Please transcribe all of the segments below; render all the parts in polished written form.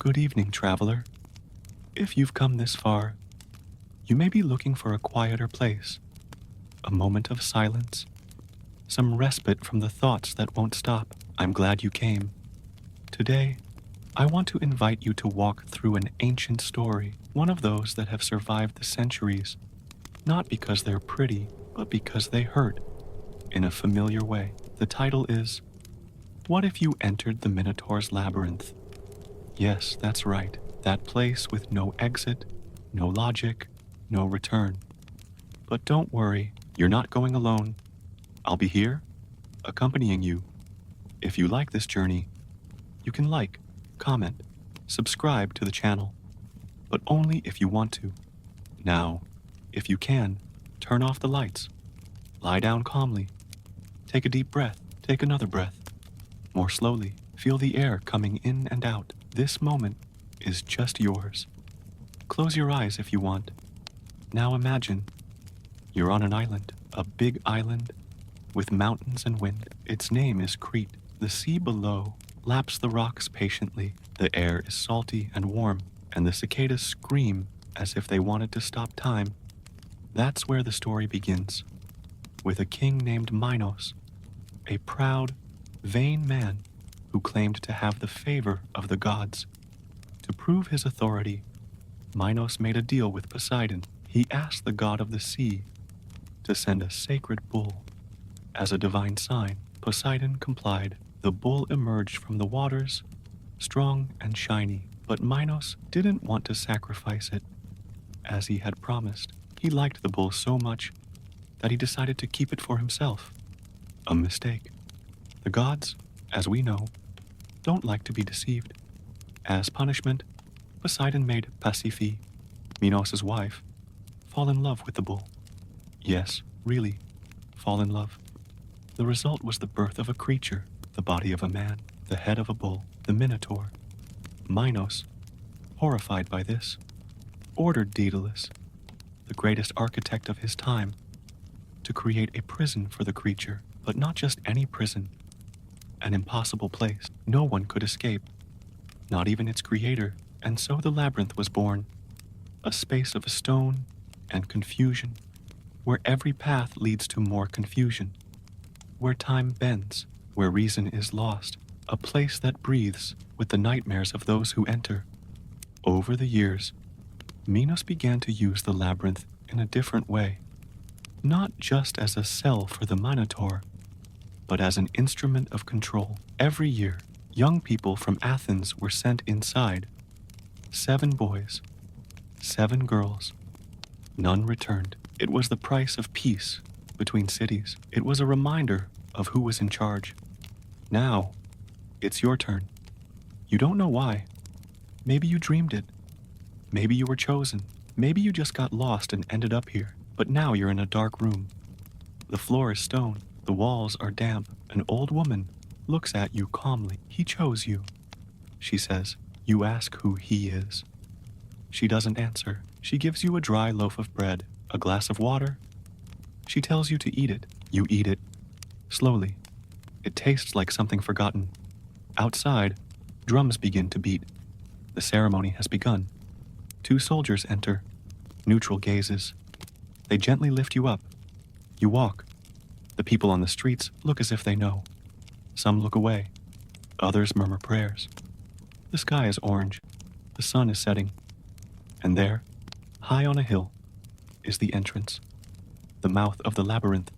Good evening, traveler. If you've come this far, you may be looking for a quieter place, a moment of silence, some respite from the thoughts that won't stop. I'm glad you came. Today, I want to invite you to walk through an ancient story, one of those that have survived the centuries, not because they're pretty, but because they hurt in a familiar way. The title is, What If You Entered the Minotaur's Labyrinth? Yes, that's right, that place with no exit, no logic, no return. But don't worry, you're not going alone. I'll be here, accompanying you. If you like this journey, you can like, comment, subscribe to the channel, but only if you want to. Now, if you can, turn off the lights. Lie down calmly. Take a deep breath. Take another breath. More slowly. Feel the air coming in and out. This moment is just yours. Close your eyes if you want. Now imagine you're on an island, a big island with mountains and wind. Its name is Crete. The sea below laps the rocks patiently. The air is salty and warm, and the cicadas scream as if they wanted to stop time. That's where the story begins, with a king named Minos, a proud, vain man who claimed to have the favor of the gods. To prove his authority, Minos made a deal with Poseidon. He asked the god of the sea to send a sacred bull. As a divine sign, Poseidon complied. The bull emerged from the waters, strong and shiny, but Minos didn't want to sacrifice it, as he had promised. He liked the bull so much that he decided to keep it for himself. A mistake. The gods, as we know, don't like to be deceived. As punishment, Poseidon made Pasiphae, Minos' wife, fall in love with the bull. Yes, really, fall in love. The result was the birth of a creature, the body of a man, the head of a bull, the Minotaur. Minos, horrified by this, ordered Daedalus, the greatest architect of his time, to create a prison for the creature, but not just any prison, an impossible place. No one could escape, not even its creator, and so the labyrinth was born, a space of stone and confusion, where every path leads to more confusion, where time bends, where reason is lost, a place that breathes with the nightmares of those who enter. Over the years, Minos began to use the labyrinth in a different way, not just as a cell for the Minotaur, but as an instrument of control. Every year, young people from Athens were sent inside. 7 boys, 7 girls. None returned. It was the price of peace between cities. It was a reminder of who was in charge. Now, it's your turn. You don't know why. Maybe you dreamed it. Maybe you were chosen. Maybe you just got lost and ended up here. But now you're in a dark room. The floor is stone. The walls are damp. An old woman looks at you calmly. He chose you, she says. You ask who he is. She doesn't answer. She gives you a dry loaf of bread, a glass of water. She tells you to eat it. You eat it. Slowly. It tastes like something forgotten. Outside, drums begin to beat. The ceremony has begun. 2 soldiers enter. Neutral gazes. They gently lift you up. You walk. The people on the streets look as if they know. Some look away. Others murmur prayers. The sky is orange. The sun is setting. And there, high on a hill, is the entrance. The mouth of the labyrinth.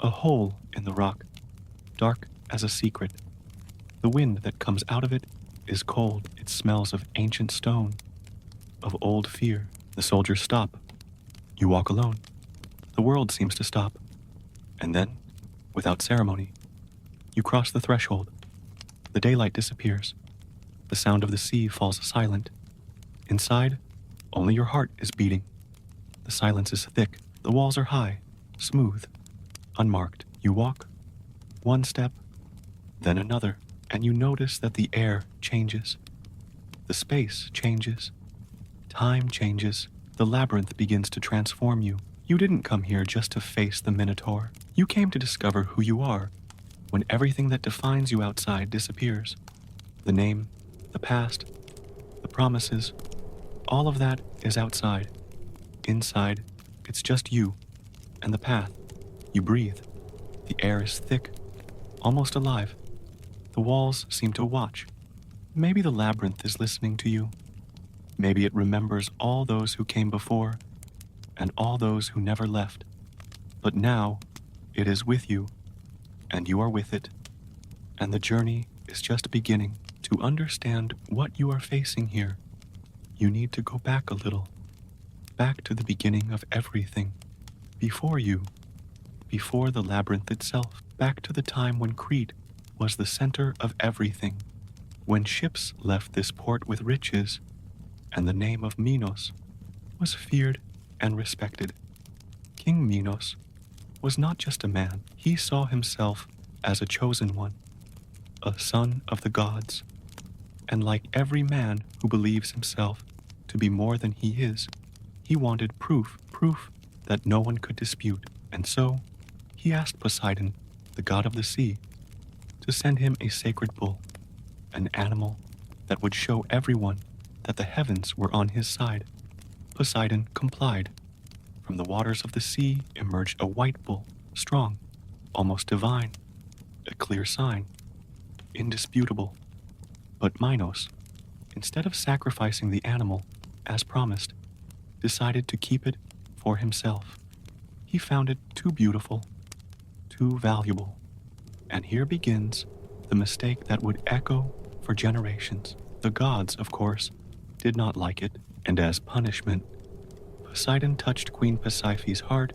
A hole in the rock, dark as a secret. The wind that comes out of it is cold. It smells of ancient stone, of old fear. The soldiers stop. You walk alone. The world seems to stop. And then, without ceremony, you cross the threshold. The daylight disappears. The sound of the sea falls silent. Inside, only your heart is beating. The silence is thick. The walls are high, smooth, unmarked. You walk, one step, then another, and you notice that the air changes. The space changes. Time changes. The labyrinth begins to transform you. You didn't come here just to face the Minotaur. You came to discover who you are when everything that defines you outside disappears. The name, the past, promises, all of that is outside. Inside, it's just you and the path. You breathe. The air is thick, almost alive. The walls seem to watch. Maybe the labyrinth is listening to you. Maybe it remembers all those who came before and all those who never left. But now, it is with you, and you are with it. And the journey is just beginning. To understand what you are facing here, you need to go back a little. Back to the beginning of everything. Before you. Before the labyrinth itself. Back to the time when Crete was the center of everything. When ships left this port with riches, and the name of Minos was feared and respected. King Minos was not just a man. He saw himself as a chosen one, a son of the gods. And like every man who believes himself to be more than he is, he wanted proof that no one could dispute. And so, he asked Poseidon, the god of the sea, to send him a sacred bull, an animal that would show everyone that the heavens were on his side. Poseidon complied. From the waters of the sea emerged a white bull, strong, almost divine, a clear sign, indisputable. But Minos, instead of sacrificing the animal, as promised, decided to keep it for himself. He found it too beautiful, too valuable. And here begins the mistake that would echo for generations. The gods, of course, did not like it, and as punishment, Poseidon touched Queen Pasiphae's heart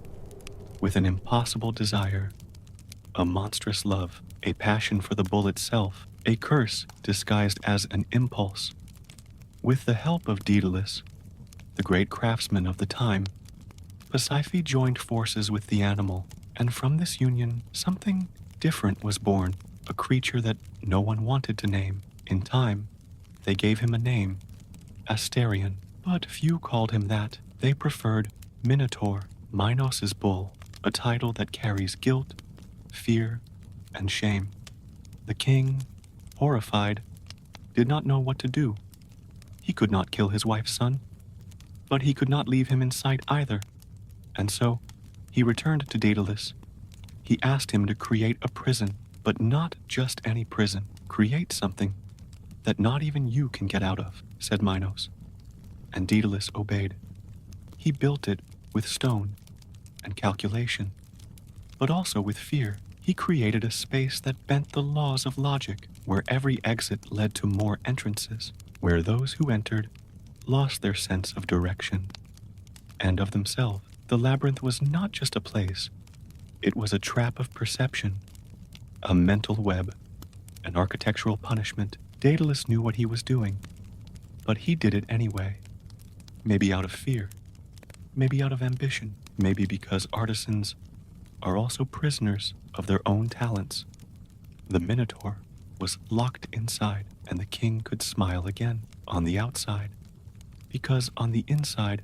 with an impossible desire, a monstrous love, a passion for the bull itself, a curse disguised as an impulse. With the help of Daedalus, the great craftsman of the time, Pasiphae joined forces with the animal, and from this union, something different was born, a creature that no one wanted to name. In time, they gave him a name, Asterion, but few called him that. They preferred Minotaur, Minos' bull, a title that carries guilt, fear, and shame. The king, horrified, did not know what to do. He could not kill his wife's son, but he could not leave him in sight either. And so, he returned to Daedalus. He asked him to create a prison, but not just any prison. Create something that not even you can get out of, said Minos. And Daedalus obeyed. He built it with stone and calculation, but also with fear. He created a space that bent the laws of logic, where every exit led to more entrances, where those who entered lost their sense of direction and of themselves. The labyrinth was not just a place. It was a trap of perception, a mental web, an architectural punishment. Daedalus knew what he was doing, but he did it anyway. Maybe out of fear, maybe out of ambition, maybe because artisans are also prisoners of their own talents. The Minotaur was locked inside, and the king could smile again on the outside, because on the inside,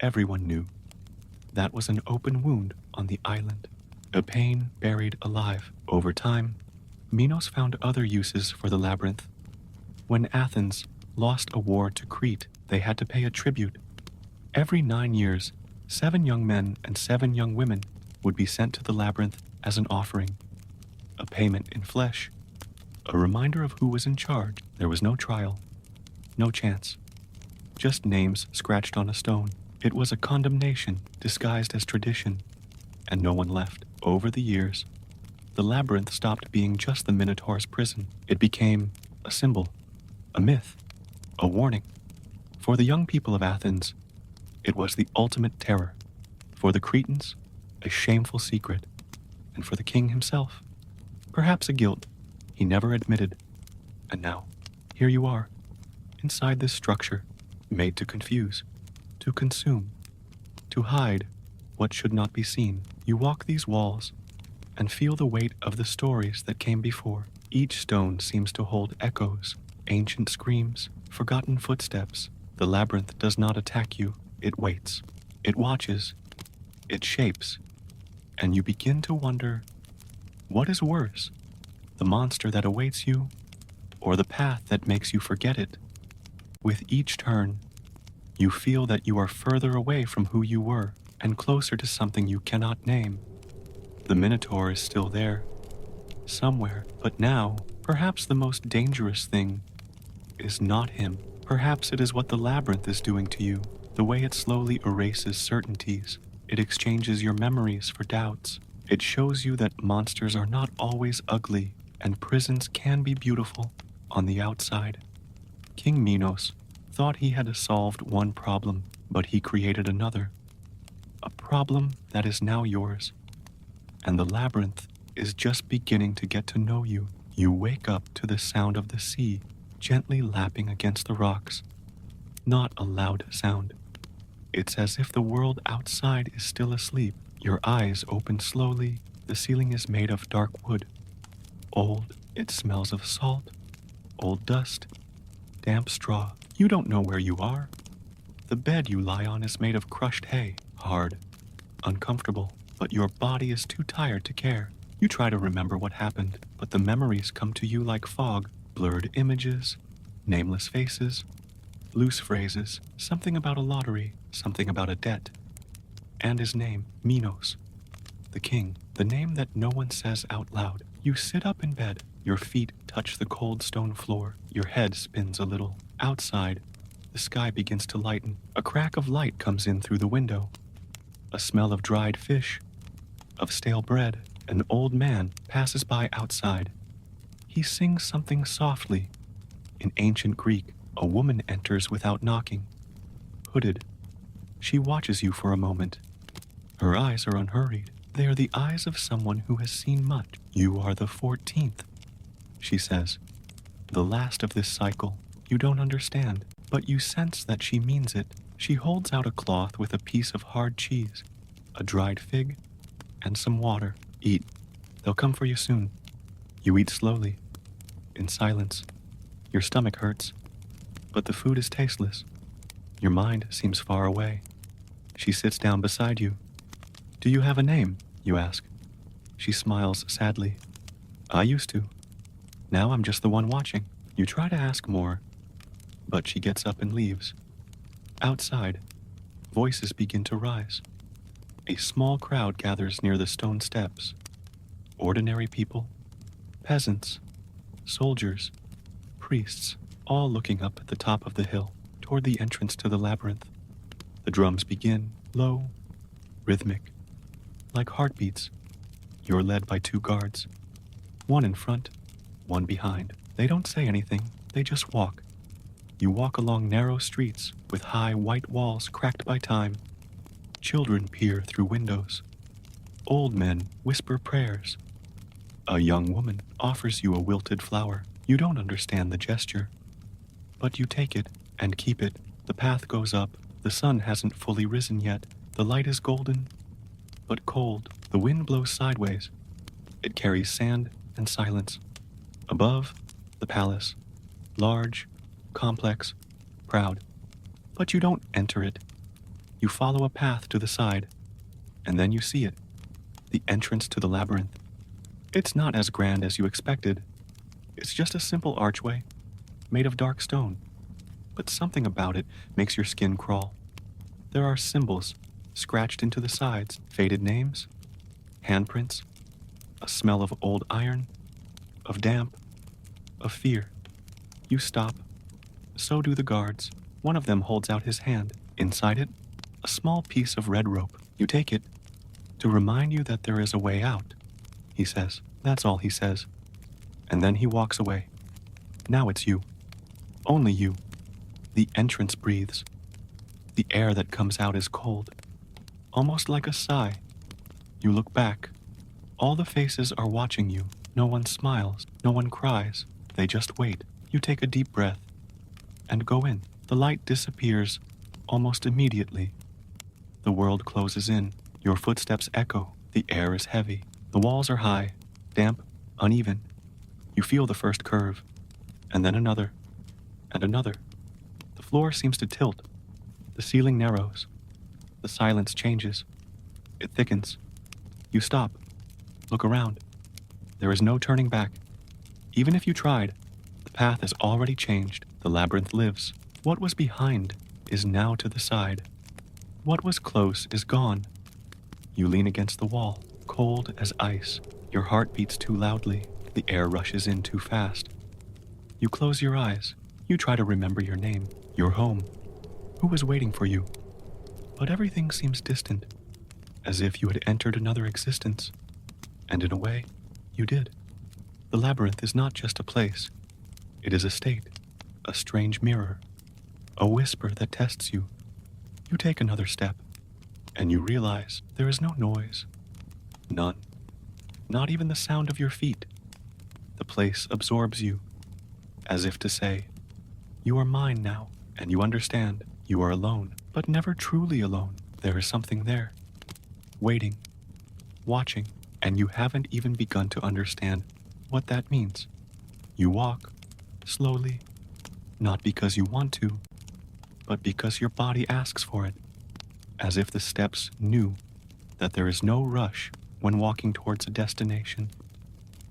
everyone knew. That was an open wound on the island, a pain buried alive. Over time, Minos found other uses for the labyrinth. When Athens lost a war to Crete, they had to pay a tribute. Every 9 years, 7 young men and 7 young women would be sent to the labyrinth as an offering, a payment in flesh, a reminder of who was in charge. There was no trial, no chance, just names scratched on a stone. It was a condemnation disguised as tradition, and no one left. Over the years, the labyrinth stopped being just the Minotaur's prison. It became a symbol, a myth, a warning. For the young people of Athens, it was the ultimate terror. For the Cretans, a shameful secret. And for the king himself, perhaps a guilt he never admitted. And now, here you are, inside this structure, made to confuse, to consume, to hide what should not be seen. You walk these walls and feel the weight of the stories that came before. Each stone seems to hold echoes, ancient screams, forgotten footsteps. The labyrinth does not attack you. It waits. It watches. It shapes. And you begin to wonder, what is worse, the monster that awaits you, or the path that makes you forget it? With each turn, you feel that you are further away from who you were and closer to something you cannot name. The Minotaur is still there, somewhere, but now, perhaps the most dangerous thing is not him. Perhaps it is what the labyrinth is doing to you, the way it slowly erases certainties. It exchanges your memories for doubts. It shows you that monsters are not always ugly, and prisons can be beautiful on the outside. King Minos thought he had solved one problem, but he created another. A problem that is now yours. And the labyrinth is just beginning to get to know you. You wake up to the sound of the sea gently lapping against the rocks. Not a loud sound. It's as if the world outside is still asleep. Your eyes open slowly. The ceiling is made of dark wood. Old, it smells of salt, old dust, damp straw. You don't know where you are. The bed you lie on is made of crushed hay, hard, uncomfortable, but your body is too tired to care. You try to remember what happened, but the memories come to you like fog, blurred images, nameless faces, loose phrases, something about a lottery, something about a debt, and his name, Minos, the king, the name that no one says out loud. You sit up in bed, your feet touch the cold stone floor, your head spins a little. Outside, the sky begins to lighten. A crack of light comes in through the window. A smell of dried fish, of stale bread. An old man passes by outside. He sings something softly. In ancient Greek, a woman enters without knocking, hooded. She watches you for a moment. Her eyes are unhurried. They are the eyes of someone who has seen much. You are the 14th, she says. The last of this cycle. You don't understand, but you sense that she means it. She holds out a cloth with a piece of hard cheese, a dried fig, and some water. Eat. They'll come for you soon. You eat slowly, in silence. Your stomach hurts, but the food is tasteless. Your mind seems far away. She sits down beside you. Do you have a name? You ask. She smiles sadly. I used to. Now I'm just the one watching. You try to ask more, but she gets up and leaves. Outside, voices begin to rise. A small crowd gathers near the stone steps. Ordinary people, peasants, soldiers, priests, all looking up at the top of the hill toward the entrance to the labyrinth. The drums begin, low, rhythmic, like heartbeats. You're led by 2 guards, one in front, one behind. They don't say anything, they just walk. You walk along narrow streets with high white walls cracked by time. Children peer through windows. Old men whisper prayers. A young woman offers you a wilted flower. You don't understand the gesture, but you take it and keep it. The path goes up. The sun hasn't fully risen yet. The light is golden, but cold. The wind blows sideways. It carries sand and silence. Above, the palace. Large, complex, proud. But you don't enter it. You follow a path to the side, and then you see it. The entrance to the labyrinth. It's not as grand as you expected. It's just a simple archway, made of dark stone. But something about it makes your skin crawl. There are symbols scratched into the sides, faded names, handprints, a smell of old iron, of damp, of fear. You stop. So do the guards. One of them holds out his hand. Inside it, a small piece of red rope. You take it to remind you that there is a way out, he says. That's all he says. And then he walks away. Now it's you. Only you. The entrance breathes. The air that comes out is cold, almost like a sigh. You look back. All the faces are watching you. No one smiles. No one cries. They just wait. You take a deep breath and go in. The light disappears almost immediately. The world closes in. Your footsteps echo. The air is heavy. The walls are high, damp, uneven. You feel the first curve, and then another, and another. The floor seems to tilt. The ceiling narrows. The silence changes. It thickens. You stop. Look around. There is no turning back. Even if you tried, the path has already changed. The labyrinth lives. What was behind is now to the side. What was close is gone. You lean against the wall, cold as ice. Your heart beats too loudly. The air rushes in too fast. You close your eyes. You try to remember your name, your home, who was waiting for you. But everything seems distant, as if you had entered another existence. And in a way, you did. The labyrinth is not just a place. It is a state, a strange mirror, a whisper that tests you. You take another step, and you realize there is no noise. None. Not even the sound of your feet. The place absorbs you, as if to say, you are mine now, and you understand you are alone, but never truly alone. There is something there, waiting, watching, and you haven't even begun to understand what that means. You walk, slowly, not because you want to, but because your body asks for it, as if the steps knew that there is no rush when walking towards a destination.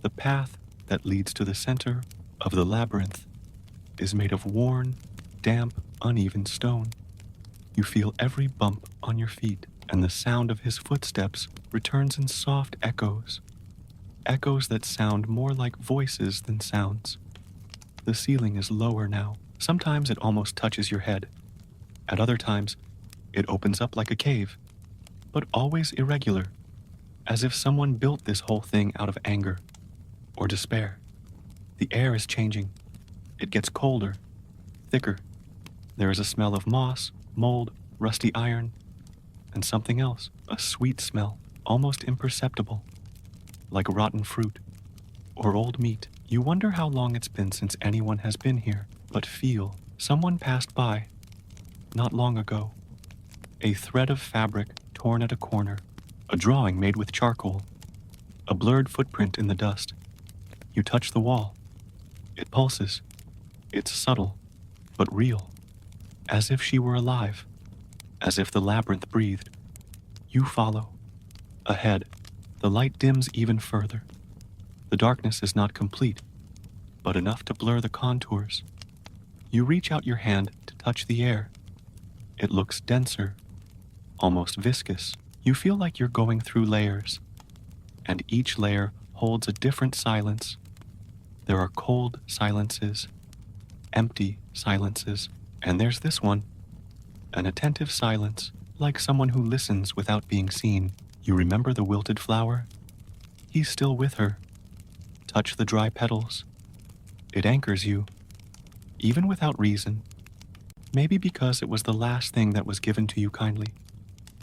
The path that leads to the center of the labyrinth is made of worn, damp, uneven stone. You feel every bump on your feet, and the sound of his footsteps returns in soft echoes, echoes that sound more like voices than sounds. The ceiling is lower now. Sometimes it almost touches your head. At other times, it opens up like a cave, but always irregular, as if someone built this whole thing out of anger or despair. The air is changing. It gets colder, thicker. There is a smell of moss, mold, rusty iron, and something else, a sweet smell, almost imperceptible, like rotten fruit or old meat. You wonder how long it's been since anyone has been here, but feel someone passed by not long ago. A thread of fabric torn at a corner, a drawing made with charcoal, a blurred footprint in the dust. You touch the wall. It pulses. It's subtle, but real, as if she were alive, as if the labyrinth breathed. You follow. Ahead, the light dims even further. The darkness is not complete, but enough to blur the contours. You reach out your hand to touch the air. It looks denser, almost viscous. You feel like you're going through layers, and each layer holds a different silence. There are cold silences, empty silences, and there's this one, an attentive silence, like someone who listens without being seen. You remember the wilted flower? He's still with her. Touch the dry petals. It anchors you, even without reason. Maybe because it was the last thing that was given to you kindly.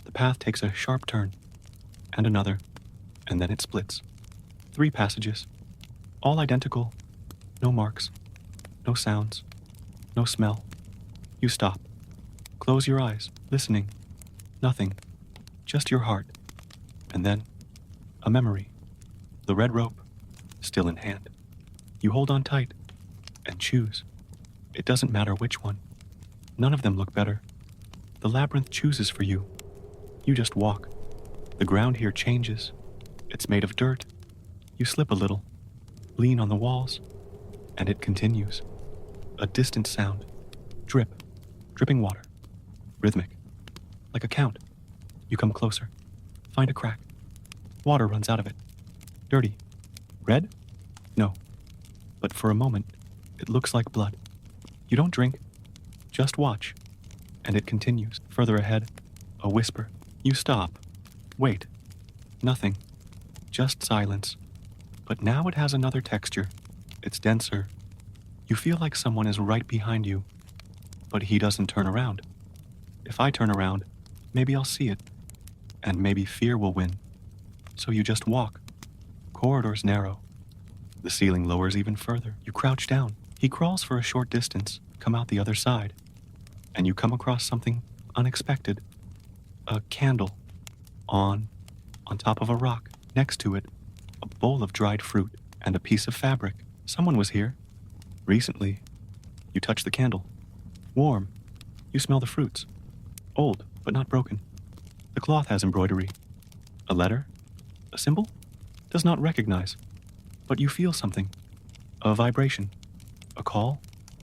The path takes a sharp turn, and another, and then it splits. 3 passages, all identical, no marks, no sounds, no smell. You stop. Close your eyes, listening. Nothing, just your heart. And then, a memory. The red rope, still in hand. You hold on tight, and choose. It doesn't matter which one. None of them look better. The labyrinth chooses for you. You just walk. The ground here changes. It's made of dirt. You slip a little, lean on the walls, and it continues. A distant sound. Drip. Dripping water. Rhythmic. Like a count. You come closer. Find a crack. Water runs out of it. Dirty. Red? No. But for a moment, it looks like blood. You don't drink. Just watch. And it continues. Further ahead, a whisper. You stop. Wait. Nothing. Just silence. But now it has another texture. It's denser. You feel like someone is right behind you. But he doesn't turn around. If I turn around, maybe I'll see it. And maybe fear will win. So you just walk. Corridors narrow. The ceiling lowers even further. You crouch down. He crawls for a short distance, come out the other side. And you come across something unexpected. A candle. On top of a rock. Next to it, a bowl of dried fruit and a piece of fabric. Someone was here. Recently. You touch the candle. Warm. You smell the fruits. Old, but not broken. The cloth has embroidery. A letter? A symbol? Does not recognize. But you feel something. A vibration. A call?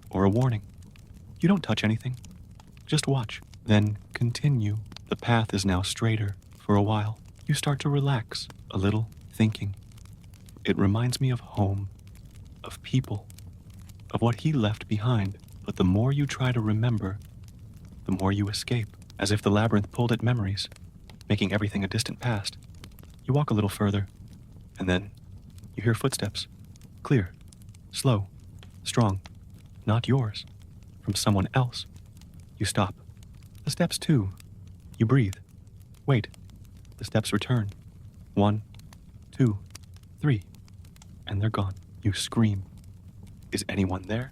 Or a warning. You don't touch anything. Just watch. Then continue. The path is now straighter. For a while, you start to relax a little, thinking. It reminds me of home, of people, of what he left behind. But the more you try to remember, the more you escape, as if the labyrinth pulled at memories, making everything a distant past. You walk a little further, and then you hear footsteps. Clear, slow, strong, not yours, from someone else. You stop. The steps too. You breathe. Wait. The steps return. 1, 2, 3. And they're gone. You scream. Is anyone there?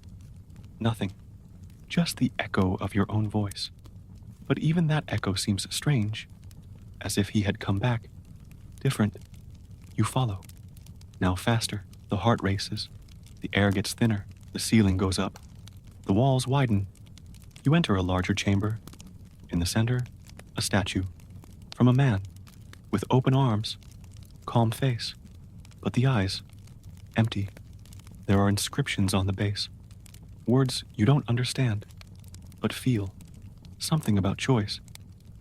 Nothing. Just the echo of your own voice. But even that echo seems strange, as if he had come back. Different. You follow. Now faster. The heart races. The air gets thinner. The ceiling goes up. The walls widen. You enter a larger chamber. In the center, a statue. From a man. With open arms. Calm face. But the eyes. Empty. There are inscriptions on the base. Words you don't understand, but feel. Something about choice.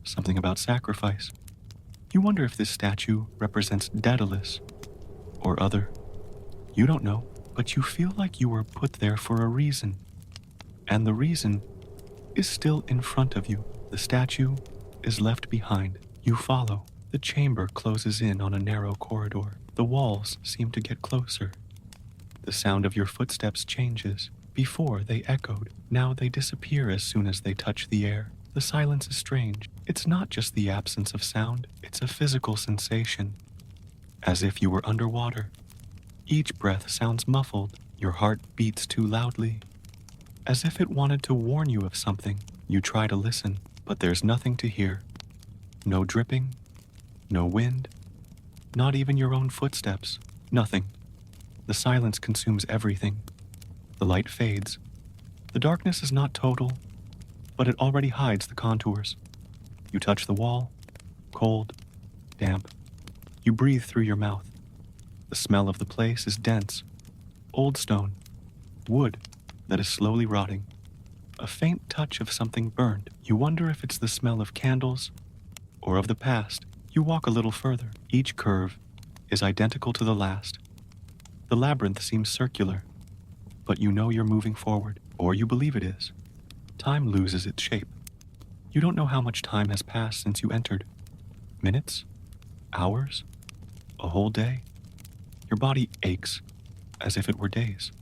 Something about sacrifice. You wonder if this statue represents Daedalus or other. You don't know, but you feel like you were put there for a reason. And the reason is still in front of you. The statue is left behind. You follow. The chamber closes in on a narrow corridor. The walls seem to get closer. The sound of your footsteps changes. Before they echoed, now they disappear as soon as they touch the air. The silence is strange. It's not just the absence of sound, it's a physical sensation. As if you were underwater. Each breath sounds muffled. Your heart beats too loudly. As if it wanted to warn you of something. You try to listen, but there's nothing to hear. No dripping, no wind, not even your own footsteps. Nothing. The silence consumes everything. The light fades. The darkness is not total, but it already hides the contours. You touch the wall, cold, damp. You breathe through your mouth. The smell of the place is dense. Old stone, wood that is slowly rotting. A faint touch of something burned. You wonder if it's the smell of candles or of the past. You walk a little further. Each curve is identical to the last. The labyrinth seems circular, but you know you're moving forward, or you believe it is. Time loses its shape. You don't know how much time has passed since you entered. Minutes? Hours? A whole day? Your body aches, as if it were days.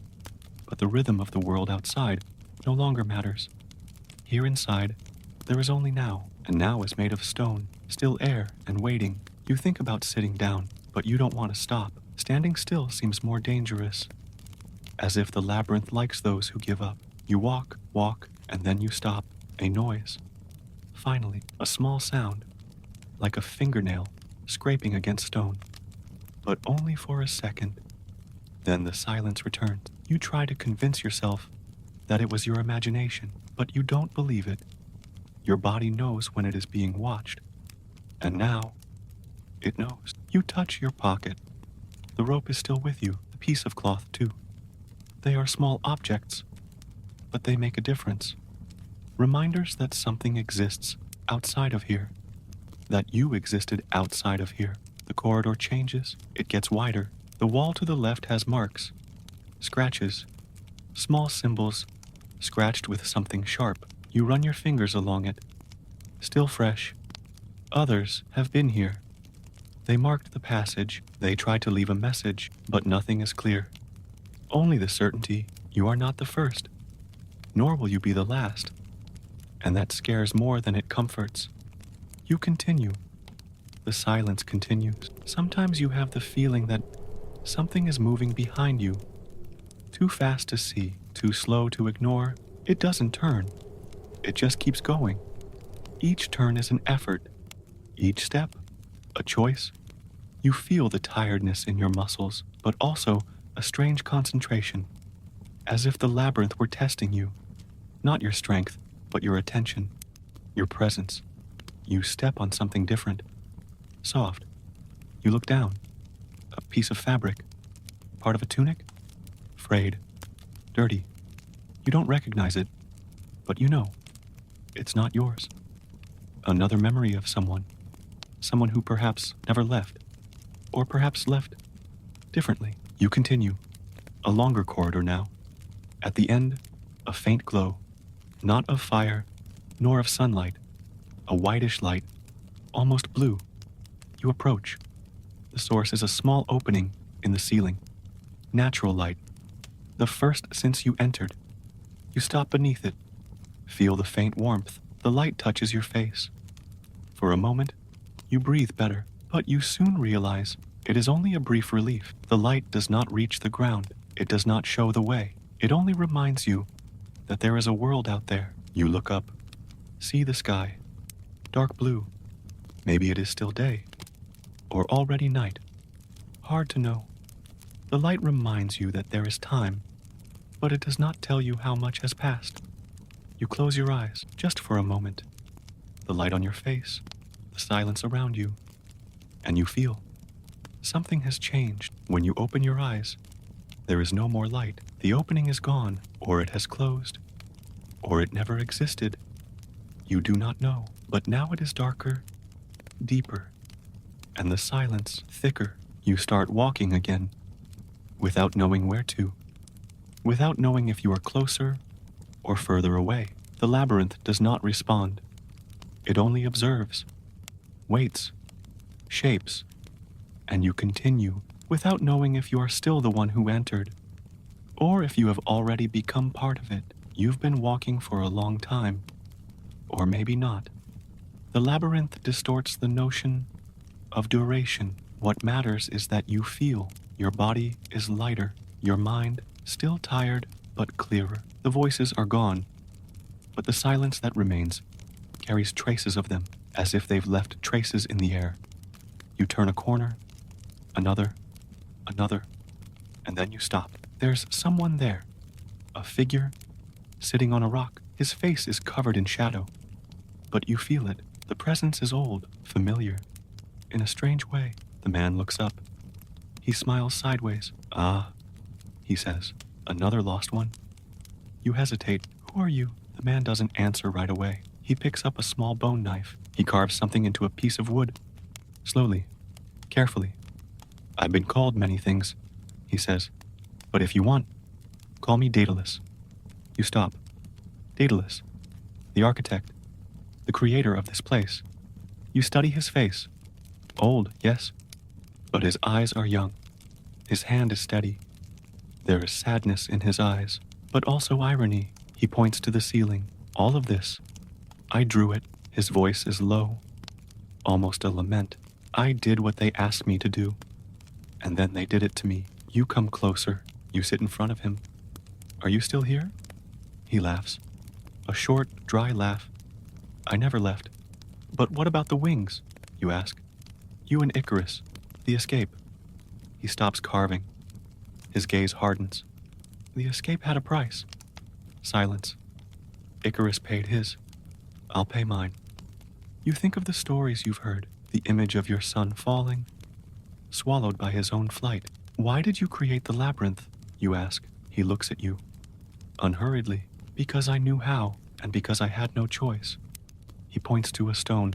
But the rhythm of the world outside no longer matters. Here inside, there is only now, and now is made of stone, still air and waiting. You think about sitting down, but you don't want to stop. Standing still seems more dangerous. As if the labyrinth likes those who give up. You walk, and then you stop. A noise. Finally, a small sound, like a fingernail scraping against stone. But only for a second. Then the silence returns. You try to convince yourself that it was your imagination, but you don't believe it. Your body knows when it is being watched. And now, it knows. You touch your pocket. The rope is still with you, the piece of cloth too. They are small objects, but they make a difference. Reminders that something exists outside of here, that you existed outside of here. The corridor changes, it gets wider. The wall to the left has marks, scratches, small symbols, scratched with something sharp. You run your fingers along it. Still fresh. Others have been here. They marked the passage. They tried to leave a message, but nothing is clear. Only the certainty you are not the first, nor will you be the last. And that scares more than it comforts. You continue. The silence continues. Sometimes you have the feeling that something is moving behind you. Too fast to see, too slow to ignore. It doesn't turn. It just keeps going. Each turn is an effort. Each step, a choice. You feel the tiredness in your muscles, but also a strange concentration, as if the labyrinth were testing you. Not your strength, but your attention, your presence. You step on something different. Soft. You look down. A piece of fabric. Part of a tunic? Frayed. Dirty. You don't recognize it. But you know, it's not yours. Another memory of someone who perhaps never left, or perhaps left differently. You continue, a longer corridor now. At the end, a faint glow, not of fire, nor of sunlight, a whitish light, almost blue. You approach. The source is a small opening in the ceiling. Natural light, the first since you entered. You stop beneath it. Feel the faint warmth. The light touches your face. For a moment, you breathe better, but you soon realize it is only a brief relief. The light does not reach the ground. It does not show the way. It only reminds you that there is a world out there. You look up, see the sky, dark blue. Maybe it is still day, or already night. Hard to know. The light reminds you that there is time, but it does not tell you how much has passed. You close your eyes, just for a moment. The light on your face, the silence around you, and you feel something has changed. When you open your eyes, there is no more light. The opening is gone, or it has closed, or it never existed. You do not know, but now it is darker, deeper, and the silence thicker. You start walking again, without knowing where to, without knowing if you are closer or further away. The labyrinth does not respond. It only observes, waits, shapes, and you continue without knowing if you are still the one who entered, or if you have already become part of it. You've been walking for a long time, or maybe not. The labyrinth distorts the notion of duration. What matters is that you feel. Your body is lighter, your mind still tired but clearer. The voices are gone, but the silence that remains carries traces of them, as if they've left traces in the air. You turn a corner, another, and then you stop. There's someone there, a figure sitting on a rock. His face is covered in shadow, but you feel it. The presence is old, familiar. In a strange way, the man looks up. He smiles sideways. "Ah," he says, "another lost one?" You hesitate. "Who are you?" The man doesn't answer right away. He picks up a small bone knife. He carves something into a piece of wood. Slowly, carefully. "I've been called many things," he says, "but if you want, call me Daedalus." You stop. Daedalus, the architect, the creator of this place. You study his face. Old, yes, but his eyes are young. His hand is steady. There is sadness in his eyes, but also irony. He points to the ceiling. "All of this, I drew it." His voice is low, almost a lament. "I did what they asked me to do, and then they did it to me." You come closer. You sit in front of him. "Are you still here?" He laughs. A short, dry laugh. "I never left." "But what about the wings?" you ask. "You and Icarus, the escape." He stops carving. His gaze hardens. "The escape had a price." Silence. "Icarus paid his. I'll pay mine." You think of the stories you've heard, the image of your son falling, swallowed by his own flight. "Why did you create the labyrinth?" you ask. He looks at you, unhurriedly. "Because I knew how, and because I had no choice." He points to a stone,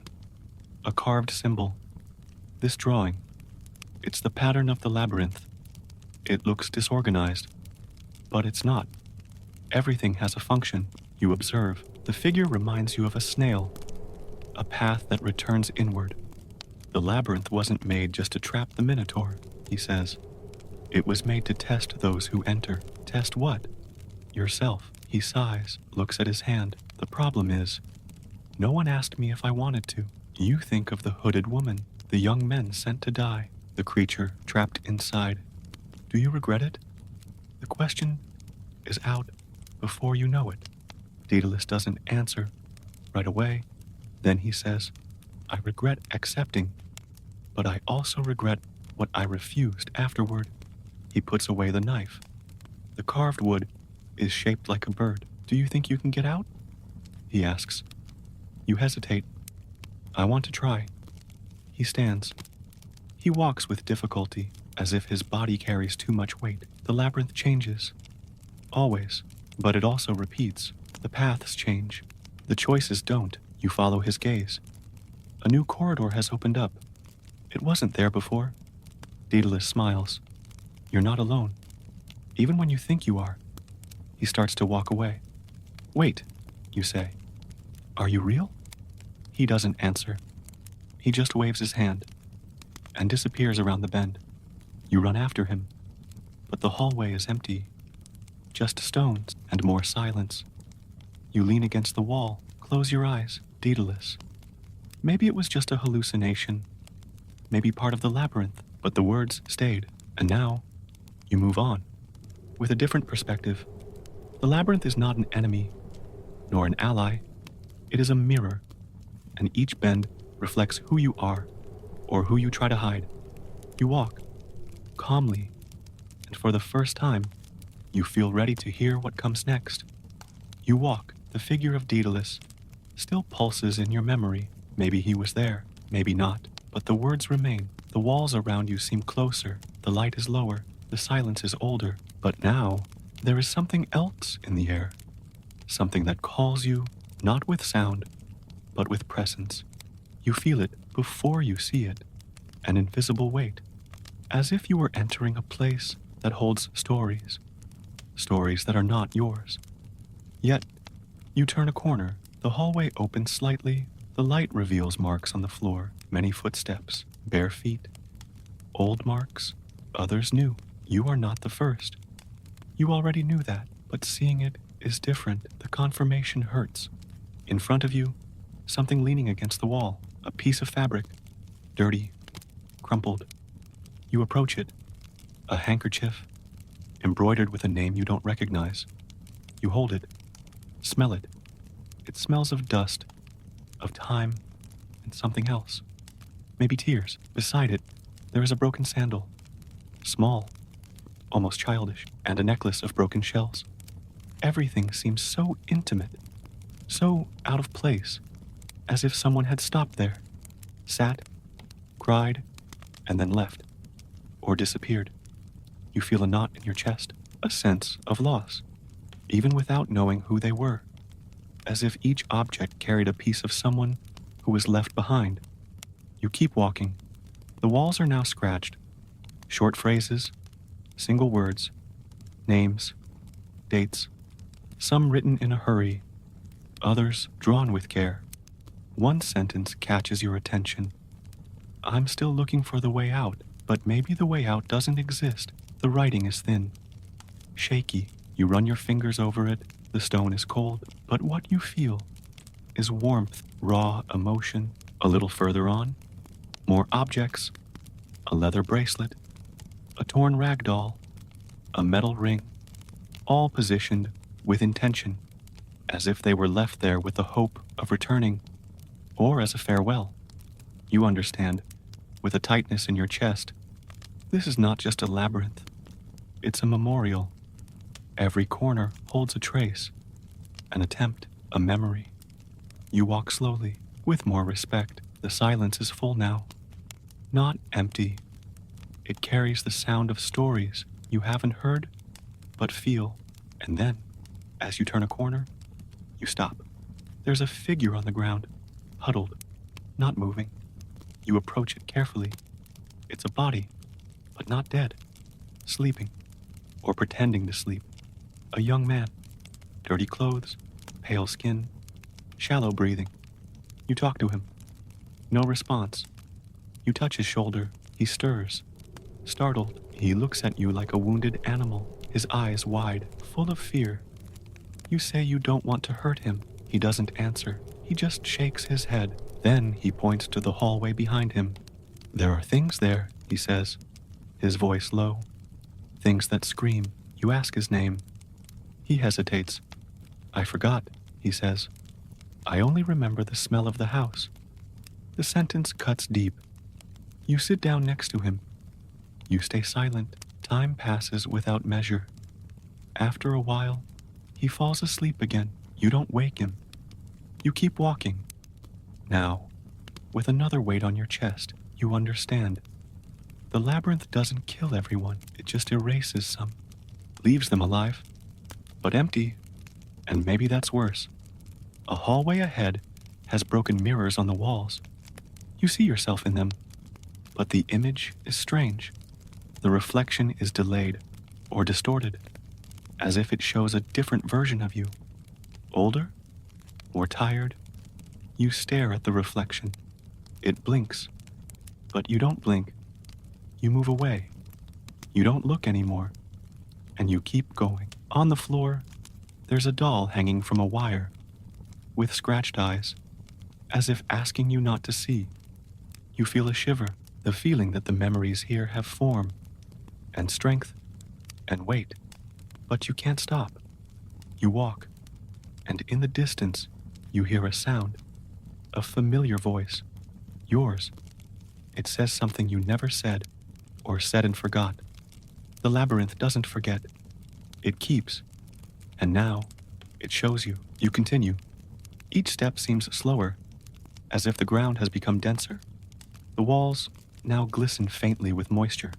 a carved symbol. "This drawing, it's the pattern of the labyrinth. It looks disorganized, but it's not. Everything has a function." You observe. The figure reminds you of a snail, a path that returns inward. "The labyrinth wasn't made just to trap the Minotaur," he says. "It was made to test those who enter." "Test what?" "Yourself." He sighs, looks at his hand. "The problem is, no one asked me if I wanted to." You think of the hooded woman, the young men sent to die, the creature trapped inside. Do you regret it? The question is out before you know it. Daedalus doesn't answer right away. Then he says, "I regret accepting, but I also regret what I refused afterward." He puts away the knife. The carved wood is shaped like a bird. "Do you think you can get out?" he asks. You hesitate. "I want to try." He stands. He walks with difficulty, as if his body carries too much weight. The labyrinth changes. Always. But it also repeats. The paths change. The choices don't. You follow his gaze. A new corridor has opened up. It wasn't there before. Daedalus smiles. You're not alone. Even when you think you are. He starts to walk away. Wait, you say. Are you real? He doesn't answer. He just waves his hand and disappears around the bend. You run after him, but the hallway is empty. Just stones and more silence. You lean against the wall, close your eyes, Daedalus. Maybe it was just a hallucination, maybe part of the labyrinth, but the words stayed, and now you move on. With a different perspective, the labyrinth is not an enemy, nor an ally. It is a mirror, and each bend reflects who you are, or who you try to hide. You walk, calmly, and for the first time, you feel ready to hear what comes next. You walk, the figure of Daedalus still pulses in your memory. Maybe he was there, maybe not, but the words remain. The walls around you seem closer, the light is lower, the silence is older, but now there is something else in the air. Something that calls you, not with sound, but with presence. You feel it before you see it, an invisible weight, as if you were entering a place that holds stories, stories that are not yours. Yet, you turn a corner, the hallway opens slightly, the light reveals marks on the floor, many footsteps, bare feet, old marks, others new. You are not the first. You already knew that, but seeing it is different. The confirmation hurts. In front of you, something leaning against the wall, a piece of fabric, dirty, crumpled. You approach it, a handkerchief, embroidered with a name you don't recognize. You hold it, smell it. It smells of dust, of time, and something else. Maybe tears. Beside it, there is a broken sandal, small, almost childish, and a necklace of broken shells. Everything seems so intimate, so out of place, as if someone had stopped there, sat, cried, and then left, or disappeared. You feel a knot in your chest, a sense of loss, even without knowing who they were, as if each object carried a piece of someone who was left behind. You keep walking. The walls are now scratched. Short phrases, single words, names, dates, some written in a hurry, others drawn with care. One sentence catches your attention. I'm still looking for the way out, but maybe the way out doesn't exist. The writing is thin, shaky. You run your fingers over it. The stone is cold, but what you feel is warmth, raw emotion. A little further on, more objects, a leather bracelet, a torn rag doll, a metal ring, all positioned with intention, as if they were left there with the hope of returning, or as a farewell. You understand, with a tightness in your chest, this is not just a labyrinth, it's a memorial. Every corner holds a trace, an attempt, a memory. You walk slowly, with more respect. The silence is full now, not empty. It carries the sound of stories you haven't heard, but feel. And then, as you turn a corner, you stop. There's a figure on the ground, huddled, not moving. You approach it carefully. It's a body, but not dead, sleeping, or pretending to sleep. A young man, dirty clothes, pale skin, shallow breathing. You talk to him. No response. You touch his shoulder. He stirs. Startled, he looks at you like a wounded animal, his eyes wide, full of fear. You say you don't want to hurt him. He doesn't answer. He just shakes his head. Then he points to the hallway behind him. There are things there, he says, his voice low. Things that scream. You ask his name. He hesitates. I forgot, he says. I only remember the smell of the house. The sentence cuts deep. You sit down next to him. You stay silent. Time passes without measure. After a while, he falls asleep again. You don't wake him. You keep walking. Now, with another weight on your chest, you understand. The labyrinth doesn't kill everyone. It just erases some. Leaves them alive, but empty. And maybe that's worse. A hallway ahead has broken mirrors on the walls. You see yourself in them, but the image is strange. The reflection is delayed or distorted, as if it shows a different version of you. Older? More tired? You stare at the reflection. It blinks, but you don't blink. You move away. You don't look anymore, and you keep going. On the floor, there's a doll hanging from a wire, with scratched eyes, as if asking you not to see. You feel a shiver, the feeling that the memories here have form, and strength, and weight. But you can't stop. You walk, and in the distance, you hear a sound, a familiar voice, yours. It says something you never said, or said and forgot. The labyrinth doesn't forget. It keeps. And now, it shows you. You continue. Each step seems slower, as if the ground has become denser. The walls now glisten faintly with moisture.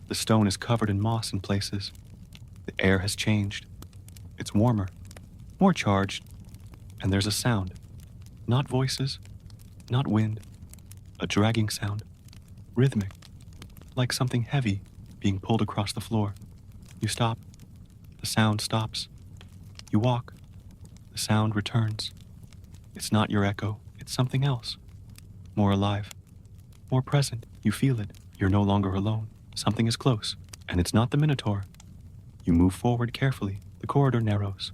The stone is covered in moss in places. The air has changed. It's warmer, more charged, and there's a sound. Not voices, not wind, a dragging sound, rhythmic, like something heavy being pulled across the floor. You stop. The sound stops. You walk. The sound returns. It's not your echo. It's something else. More alive. More present. You feel it. You're no longer alone. Something is close. And it's not the Minotaur. You move forward carefully. The corridor narrows.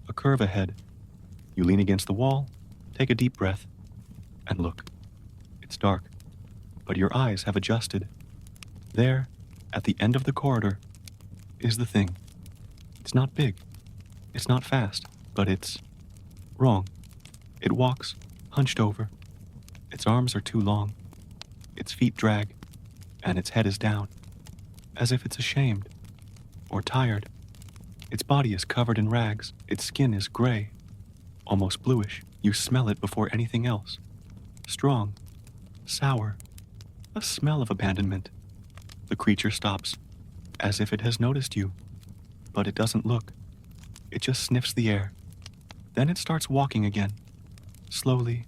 A curve ahead. You lean against the wall, take a deep breath, and look. It's dark, but your eyes have adjusted. There, at the end of the corridor, is the thing. It's not big. It's not fast, but it's wrong. It walks, hunched over. Its arms are too long. Its feet drag, and its head is down, as if it's ashamed or tired. Its body is covered in rags. Its skin is gray, almost bluish. You smell it before anything else. Strong, sour, a smell of abandonment. The creature stops, as if it has noticed you, but it doesn't look. It just sniffs the air. Then it starts walking again, slowly,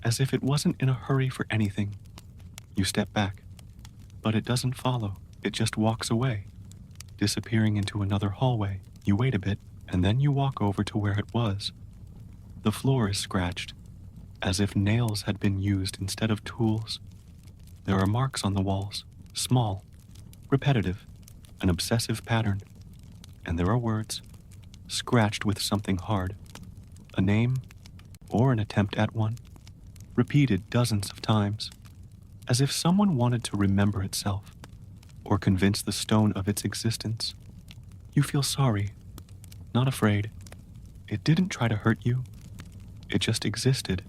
as if it wasn't in a hurry for anything. You step back, but it doesn't follow. It just walks away, disappearing into another hallway. You wait a bit, and then you walk over to where it was. The floor is scratched, as if nails had been used instead of tools. There are marks on the walls, small, repetitive, an obsessive pattern. And there are words, scratched with something hard, a name, or an attempt at one, repeated dozens of times, as if someone wanted to remember itself, or convince the stone of its existence. You feel sorry, not afraid. It didn't try to hurt you. It just existed.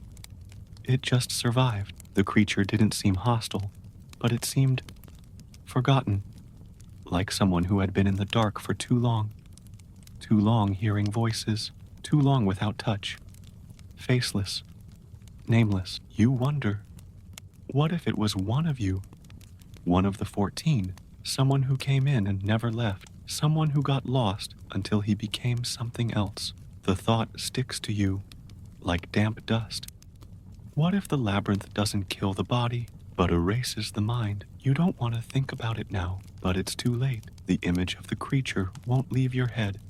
It just survived. The creature didn't seem hostile, but it seemed forgotten, like someone who had been in the dark for too long hearing voices, too long without touch, faceless, nameless. You wonder, what if it was one of you, one of the 14, someone who came in and never left, someone who got lost until he became something else? The thought sticks to you like damp dust. What if the labyrinth doesn't kill the body, but erases the mind? You don't want to think about it now, but it's too late. The image of the creature won't leave your head.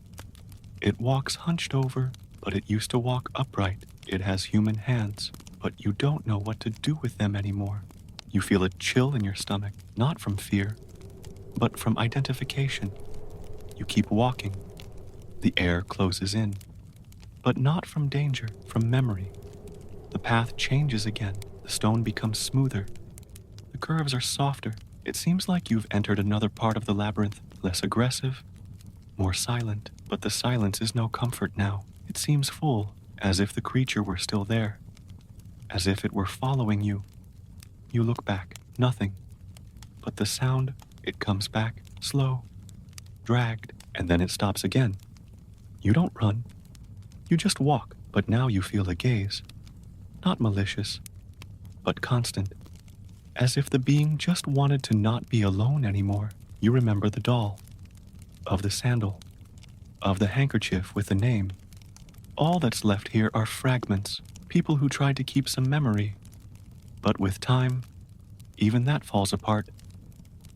It walks hunched over, but it used to walk upright. It has human hands, but you don't know what to do with them anymore. You feel a chill in your stomach, not from fear, but from identification. You keep walking. The air closes in, but not from danger, from memory. The path changes again. The stone becomes smoother. The curves are softer. It seems like you've entered another part of the labyrinth, less aggressive, more silent. But the silence is no comfort now. It seems full, as if the creature were still there, as if it were following you. You look back, nothing. But the sound, it comes back, slow, dragged, and then it stops again. You don't run. You just walk, but now you feel a gaze. Not malicious, but constant. As if the being just wanted to not be alone anymore. You remember the doll, of the sandal, of the handkerchief with the name. All that's left here are fragments, people who tried to keep some memory. But with time, even that falls apart.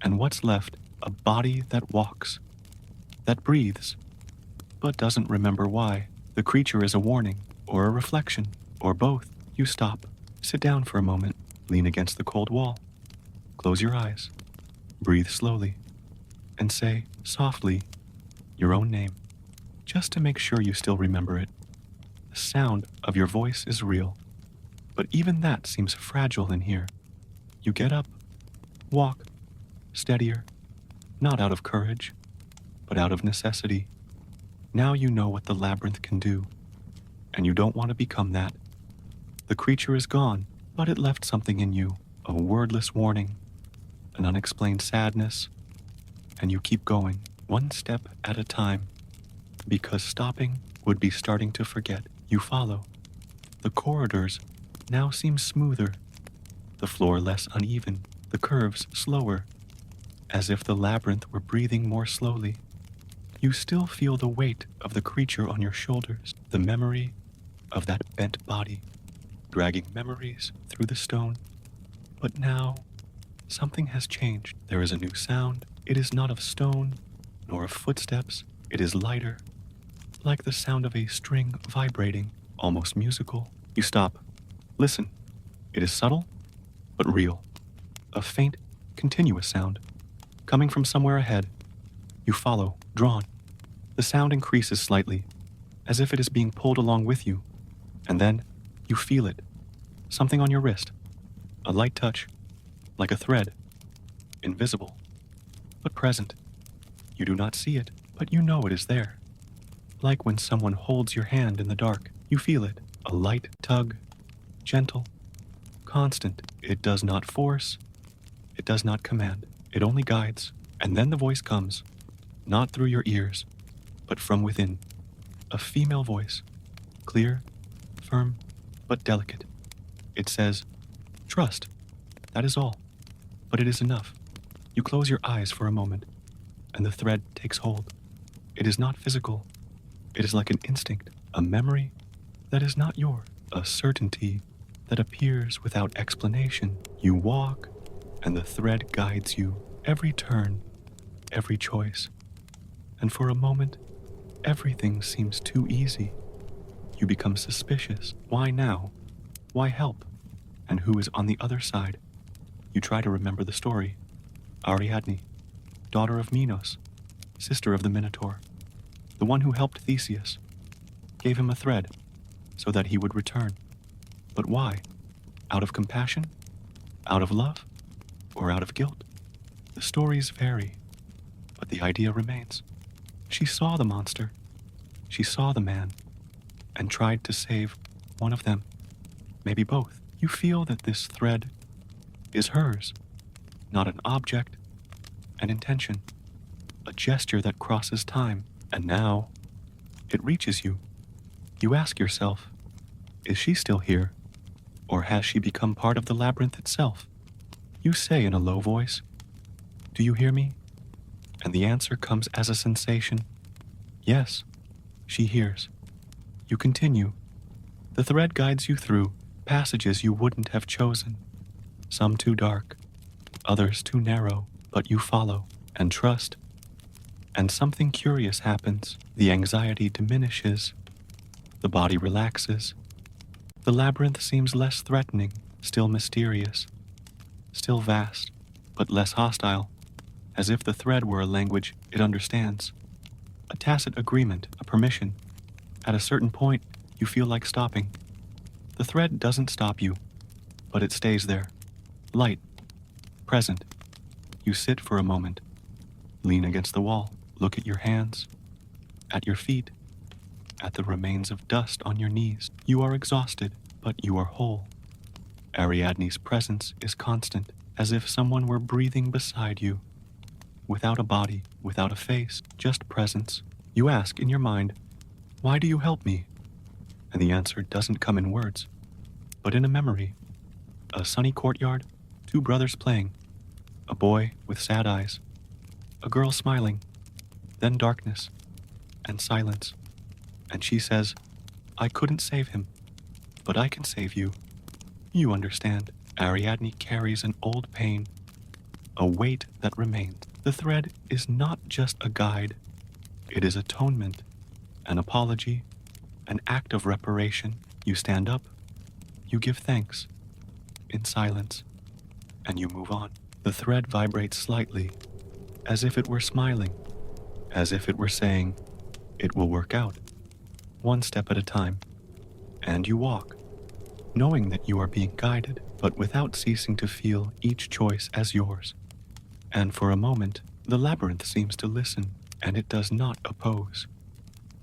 And what's left? A body that walks, that breathes, but doesn't remember why. The creature is a warning, or a reflection, or both. You stop, sit down for a moment, lean against the cold wall, close your eyes, breathe slowly, and say, softly, your own name, just to make sure you still remember it. The sound of your voice is real, but even that seems fragile in here. You get up, walk, steadier, not out of courage, but out of necessity. Now you know what the labyrinth can do, and you don't want to become that. The creature is gone, but it left something in you, a wordless warning, an unexplained sadness, and you keep going, one step at a time, because stopping would be starting to forget. You follow. The corridors now seem smoother, the floor less uneven, the curves slower, as if the labyrinth were breathing more slowly. You still feel the weight of the creature on your shoulders, the memory of that bent body, dragging memories through the stone. But now, something has changed. There is a new sound. It is not of stone, nor of footsteps. It is lighter, like the sound of a string vibrating, almost musical. You stop. Listen. It is subtle, but real. A faint, continuous sound, coming from somewhere ahead. You follow, drawn. The sound increases slightly, as if it is being pulled along with you. And then, you feel it. Something on your wrist. A light touch, like a thread. Invisible, but present. You do not see it, but you know it is there. Like when someone holds your hand in the dark, you feel it. A light tug, gentle, constant. It does not force. It does not command. It only guides. And then the voice comes, not through your ears, but from within. A female voice, clear, firm, but delicate. It says, trust. That is all. But it is enough. You close your eyes for a moment, and the thread takes hold. It is not physical. It is like an instinct, a memory that is not yours, a certainty that appears without explanation. You walk, and the thread guides you, every turn, every choice. And for a moment, everything seems too easy. You become suspicious. Why now? Why help? And who is on the other side? You try to remember the story. Ariadne, daughter of Minos, sister of the Minotaur, the one who helped Theseus, gave him a thread so that he would return. But why? Out of compassion? Out of love? Or out of guilt? The stories vary, but the idea remains. She saw the monster. She saw the man, and tried to save one of them, maybe both. You feel that this thread is hers, not an object, an intention, a gesture that crosses time, and now it reaches you. You ask yourself, is she still here, or has she become part of the labyrinth itself? You say in a low voice, do you hear me? And the answer comes as a sensation. Yes, she hears. You continue. The thread guides you through passages you wouldn't have chosen, some too dark, others too narrow, but you follow and trust. And something curious happens. The anxiety diminishes. The body relaxes. The labyrinth seems less threatening, still mysterious, still vast, but less hostile, as if the thread were a language it understands. A tacit agreement, a permission. At a certain point, you feel like stopping. The thread doesn't stop you, but it stays there, light, present. You sit for a moment, lean against the wall, look at your hands, at your feet, at the remains of dust on your knees. You are exhausted, but you are whole. Ariadne's presence is constant, as if someone were breathing beside you, without a body, without a face, just presence. You ask in your mind, why do you help me? And the answer doesn't come in words, but in a memory. A sunny courtyard, two brothers playing, a boy with sad eyes, a girl smiling, then darkness and silence. And she says, I couldn't save him, but I can save you. You understand. Ariadne carries an old pain, a weight that remains. The thread is not just a guide. It is atonement, an apology, an act of reparation. You stand up, you give thanks, in silence, and you move on. The thread vibrates slightly, as if it were smiling, as if it were saying, it will work out, one step at a time. And you walk, knowing that you are being guided, but without ceasing to feel each choice as yours. And for a moment, the labyrinth seems to listen, and it does not oppose.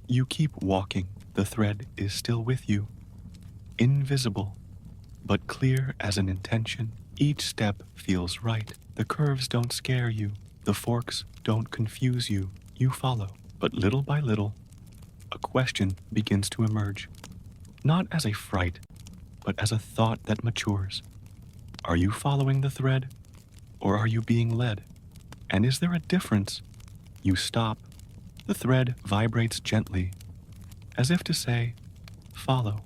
You keep walking, the thread is still with you, invisible, but clear as an intention. Each step feels right. The curves don't scare you, the forks don't confuse you. You follow, but little by little, a question begins to emerge. Not as a fright, but as a thought that matures. Are you following the thread, or are you being led? And is there a difference? You stop. The thread vibrates gently, as if to say, follow.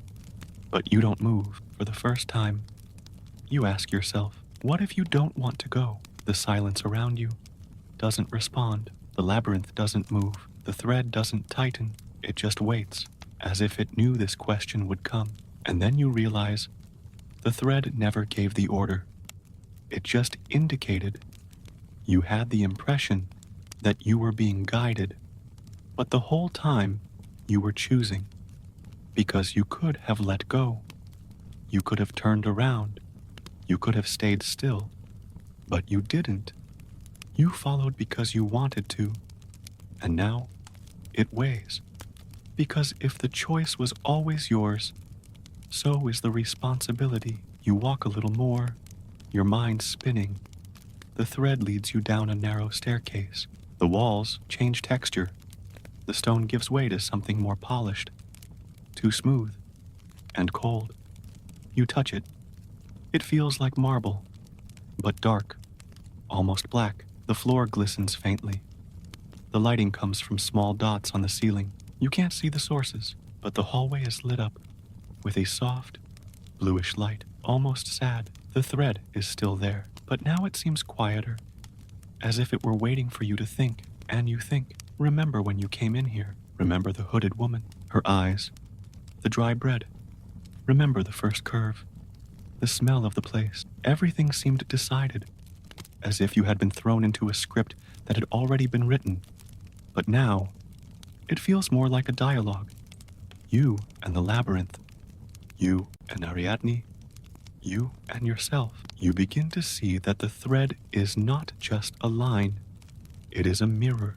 But you don't move. For the first time, you ask yourself, what if you don't want to go? The silence around you doesn't respond. The labyrinth doesn't move. The thread doesn't tighten. It just waits, as if it knew this question would come. And then you realize the thread never gave the order. It just indicated. You had the impression that you were being guided, but the whole time you were choosing, because you could have let go. You could have turned around. You could have stayed still, but you didn't. You followed because you wanted to, and now it weighs. Because if the choice was always yours, so is the responsibility. You walk a little more, your mind spinning. The thread leads you down a narrow staircase. The walls change texture. The stone gives way to something more polished, too smooth, and cold. You touch it. It feels like marble, but dark, almost black. The floor glistens faintly. The lighting comes from small dots on the ceiling. You can't see the sources, but the hallway is lit up with a soft, bluish light, almost sad. The thread is still there, but now it seems quieter, as if it were waiting for you to think. And you think, remember when you came in here. Remember the hooded woman, her eyes, the dry bread. Remember the first curve, the smell of the place. Everything seemed decided, as if you had been thrown into a script that had already been written. But now, it feels more like a dialogue. You and the labyrinth. You and Ariadne. You and yourself. You begin to see that the thread is not just a line. It is a mirror.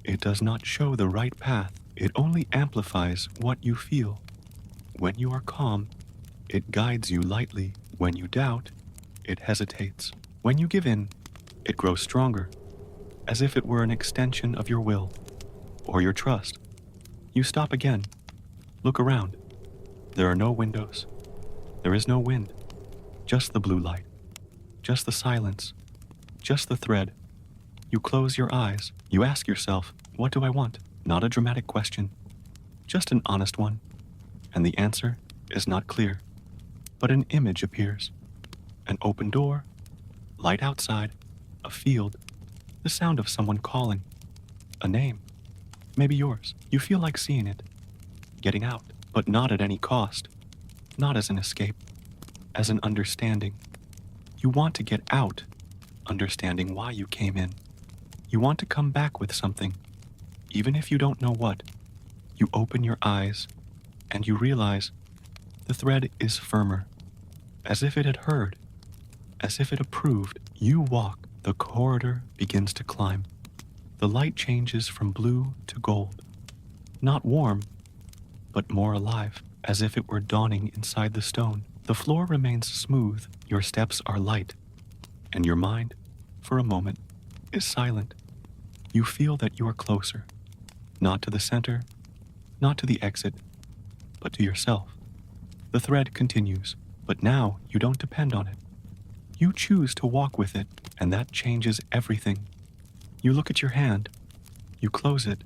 It does not show the right path. It only amplifies what you feel. When you are calm, it guides you lightly. When you doubt, it hesitates. When you give in, it grows stronger, as if it were an extension of your will or your trust. You stop again. Look around. There are no windows. There is no wind. Just the blue light. Just the silence. Just the thread. You close your eyes. You ask yourself, what do I want? Not a dramatic question, just an honest one. And the answer is not clear, but an image appears. An open door, light outside, a field, the sound of someone calling, a name, maybe yours. You feel like seeing it, getting out, but not at any cost, not as an escape, as an understanding. You want to get out, understanding why you came in. You want to come back with something, even if you don't know what. You open your eyes, and you realize the thread is firmer, as if it had heard, as if it approved. You walk, the corridor begins to climb. The light changes from blue to gold, not warm, but more alive, as if it were dawning inside the stone. The floor remains smooth, your steps are light, and your mind, for a moment, is silent. You feel that you are closer, not to the center, not to the exit, but to yourself. The thread continues, but now you don't depend on it. You choose to walk with it, and that changes everything. You look at your hand, you close it,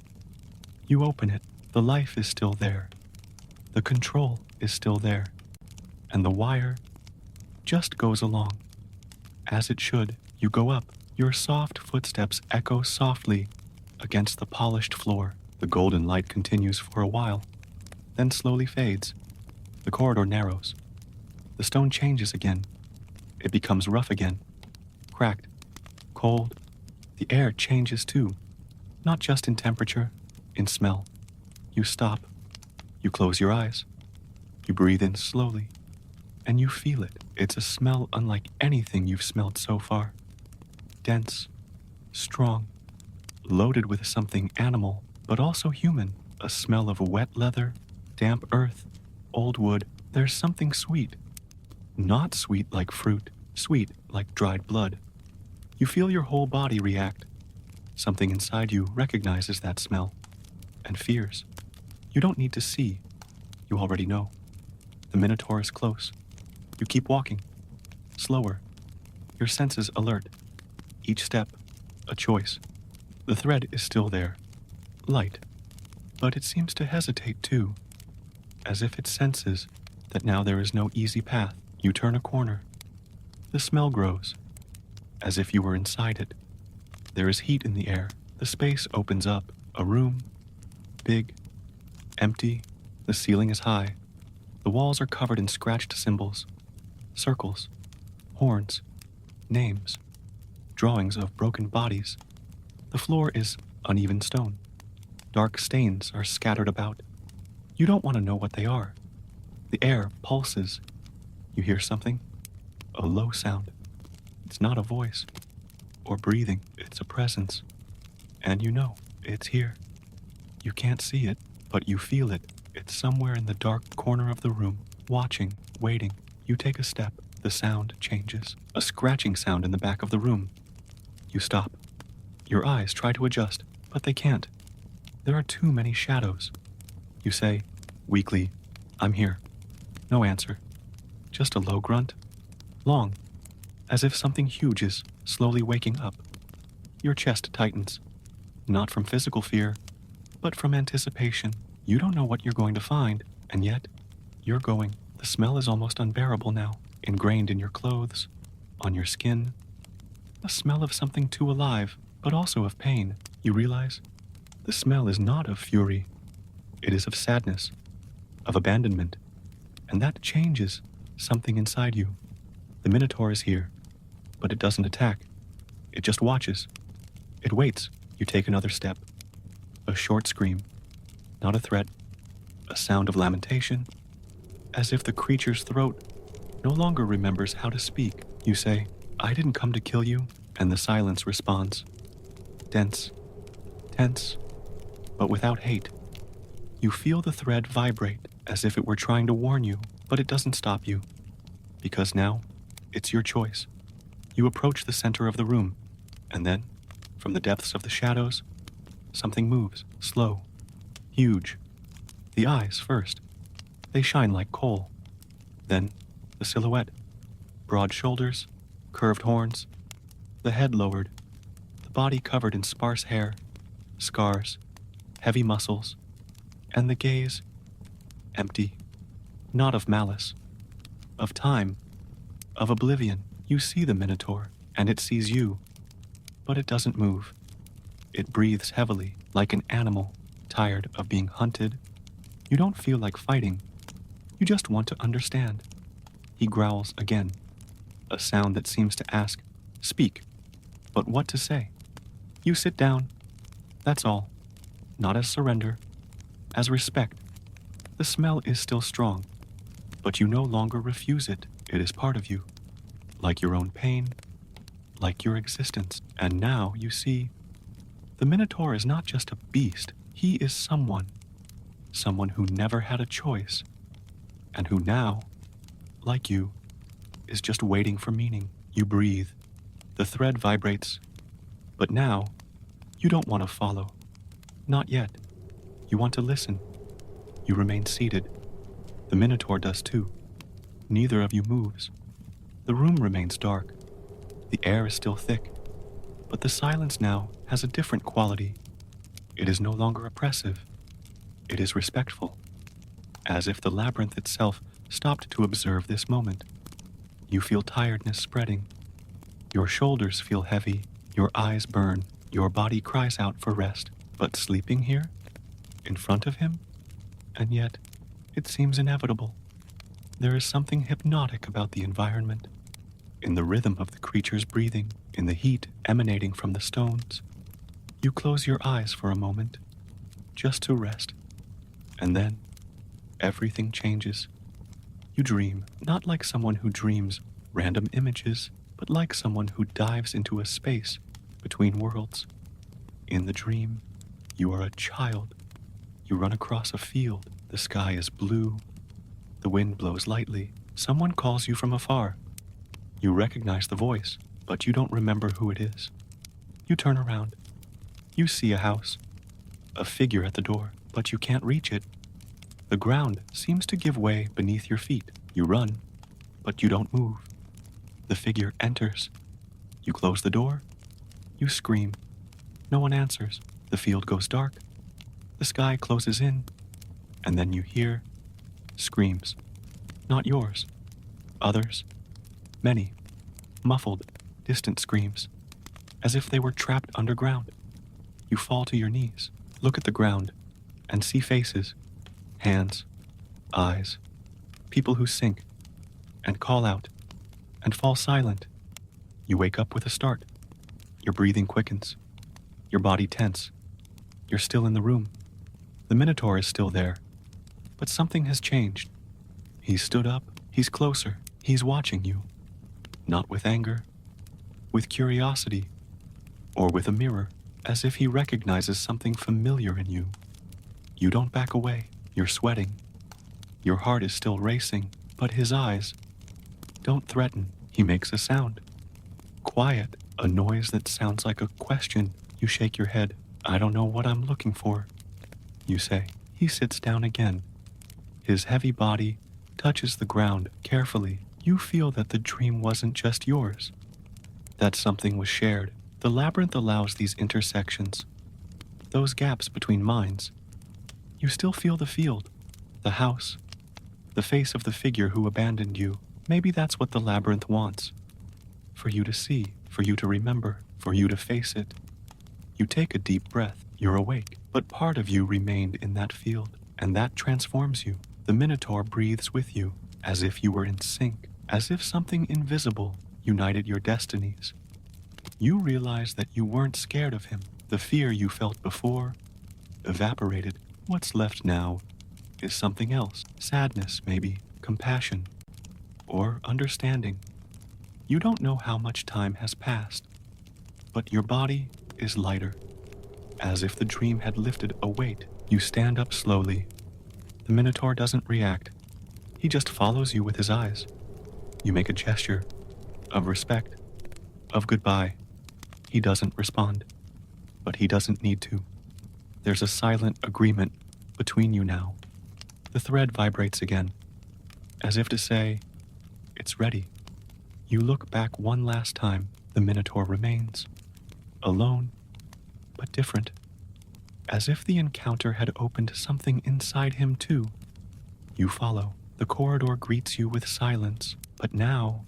you open it. The life is still there, The control is still there, and the wire just goes along. As it should, you go up. Your soft footsteps echo softly against the polished floor. The golden light continues for a while, then slowly fades. The corridor narrows. The stone changes again. It becomes rough again, cracked, cold. The air changes too, not just in temperature, in smell. You stop. You close your eyes. You breathe in slowly, and you feel it. It's a smell unlike anything you've smelled so far. Dense, strong, loaded with something animal, but also human. A smell of wet leather, damp earth, old wood. There's something sweet. Not sweet like fruit, sweet like dried blood. You feel your whole body react. Something inside you recognizes that smell and fears. You don't need to see. You already know. The Minotaur is close. You keep walking. Slower. Your senses alert. Each step, a choice. The thread is still there. Light. But it seems to hesitate too. As if it senses that now there is no easy path. You turn a corner. The smell grows. As if you were inside it. There is heat in the air. The space opens up. A room. Big. Empty. The ceiling is high. The walls are covered in scratched symbols. Circles. Horns. Names. Drawings of broken bodies. The floor is uneven stone. Dark stains are scattered about. You don't want to know what they are. The air pulses. You hear something? A low sound. It's not a voice or breathing. It's a presence. And you know it's here. You can't see it, but you feel it. It's somewhere in the dark corner of the room, watching, waiting. You take a step. The sound changes. A scratching sound in the back of the room. You stop. Your eyes try to adjust, but they can't. There are too many shadows. You say, weakly, I'm here. No answer. Just a low grunt. Long. As if something huge is slowly waking up. Your chest tightens. Not from physical fear, but from anticipation. You don't know what you're going to find, and yet, you're going. The smell is almost unbearable now, ingrained in your clothes, on your skin. A smell of something too alive, but also of pain. You realize the smell is not of fury. It is of sadness, of abandonment, and that changes something inside you. The Minotaur is here, but it doesn't attack. It just watches. It waits. You take another step. A short scream. Not a threat. A sound of lamentation. As if the creature's throat no longer remembers how to speak. You say, I didn't come to kill you, and the silence responds. Dense. Tense. But without hate. You feel the thread vibrate as if it were trying to warn you, but it doesn't stop you. Because now, it's your choice. You approach the center of the room, and then, from the depths of the shadows, something moves, slow, huge. The eyes first. They shine like coal. Then, the silhouette. Broad shoulders, curved horns, the head lowered, the body covered in sparse hair, scars, heavy muscles, and the gaze, empty, not of malice, of time, of oblivion. You see the Minotaur, and it sees you, but it doesn't move. It breathes heavily, like an animal, tired of being hunted. You don't feel like fighting. You just want to understand. He growls again, a sound that seems to ask, speak, but what to say? You sit down. That's all. Not as surrender, as respect. The smell is still strong, but you no longer refuse it. It is part of you, like your own pain, like your existence. And now you see, the Minotaur is not just a beast. He is someone who never had a choice, and who now, like you, is just waiting for meaning. You breathe. The thread vibrates. But now, you don't want to follow. Not yet. You want to listen. You remain seated. The Minotaur does too. Neither of you moves. The room remains dark. The air is still thick. But the silence now has a different quality. It is no longer oppressive. It is respectful. as if the labyrinth itself stopped to observe this moment. You feel tiredness spreading. Your shoulders feel heavy, your eyes burn, your body cries out for rest. But sleeping here, in front of him, and yet it seems inevitable. There is something hypnotic about the environment, in the rhythm of the creature's breathing, in the heat emanating from the stones. You close your eyes for a moment, just to rest, and then everything changes. You dream, not like someone who dreams random images, but like someone who dives into a space between worlds. In the dream, you are a child. You run across a field. The sky is blue. The wind blows lightly. Someone calls you from afar. You recognize the voice, but you don't remember who it is. You turn around. You see a house, a figure at the door, but you can't reach it. The ground seems to give way beneath your feet. You run, but you don't move. The figure enters. You close the door. You scream. No one answers. The field goes dark. The sky closes in. And then you hear screams. Not yours. Others. Many. Muffled, distant screams. As if they were trapped underground. You fall to your knees. Look at the ground. And see faces. Hands. Eyes. People who sink. And call out. And fall silent. You wake up with a start. Your breathing quickens. Your body tense. You're still in the room. The Minotaur is still there. But something has changed. He's stood up. He's closer. He's watching you. Not with anger. With curiosity. Or with a mirror. As if he recognizes something familiar in you. You don't back away. You're sweating. Your heart is still racing. But his eyes don't threaten. He makes a sound. Quiet. A noise that sounds like a question. You shake your head. I don't know what I'm looking for, you say. He sits down again. His heavy body touches the ground carefully. You feel that the dream wasn't just yours, that something was shared. The labyrinth allows these intersections, those gaps between minds. You still feel the field, the house, the face of the figure who abandoned you. Maybe that's what the labyrinth wants. For you to see, for you to remember, for you to face it. You take a deep breath. You're awake, but part of you remained in that field, and that transforms you. The Minotaur breathes with you, as if you were in sync, as if something invisible united your destinies. You realize that you weren't scared of him. The fear you felt before evaporated. What's left now is something else. Sadness, maybe, compassion, or understanding. You don't know how much time has passed, but your body is lighter, as if the dream had lifted a weight. You stand up slowly. The Minotaur doesn't react. He just follows you with his eyes. You make a gesture of respect, of goodbye. He doesn't respond, but he doesn't need to. There's a silent agreement between you now. The thread vibrates again, as if to say, it's ready. You look back one last time. The Minotaur remains, alone, but different, as if the encounter had opened something inside him too. You follow. The corridor greets you with silence, but now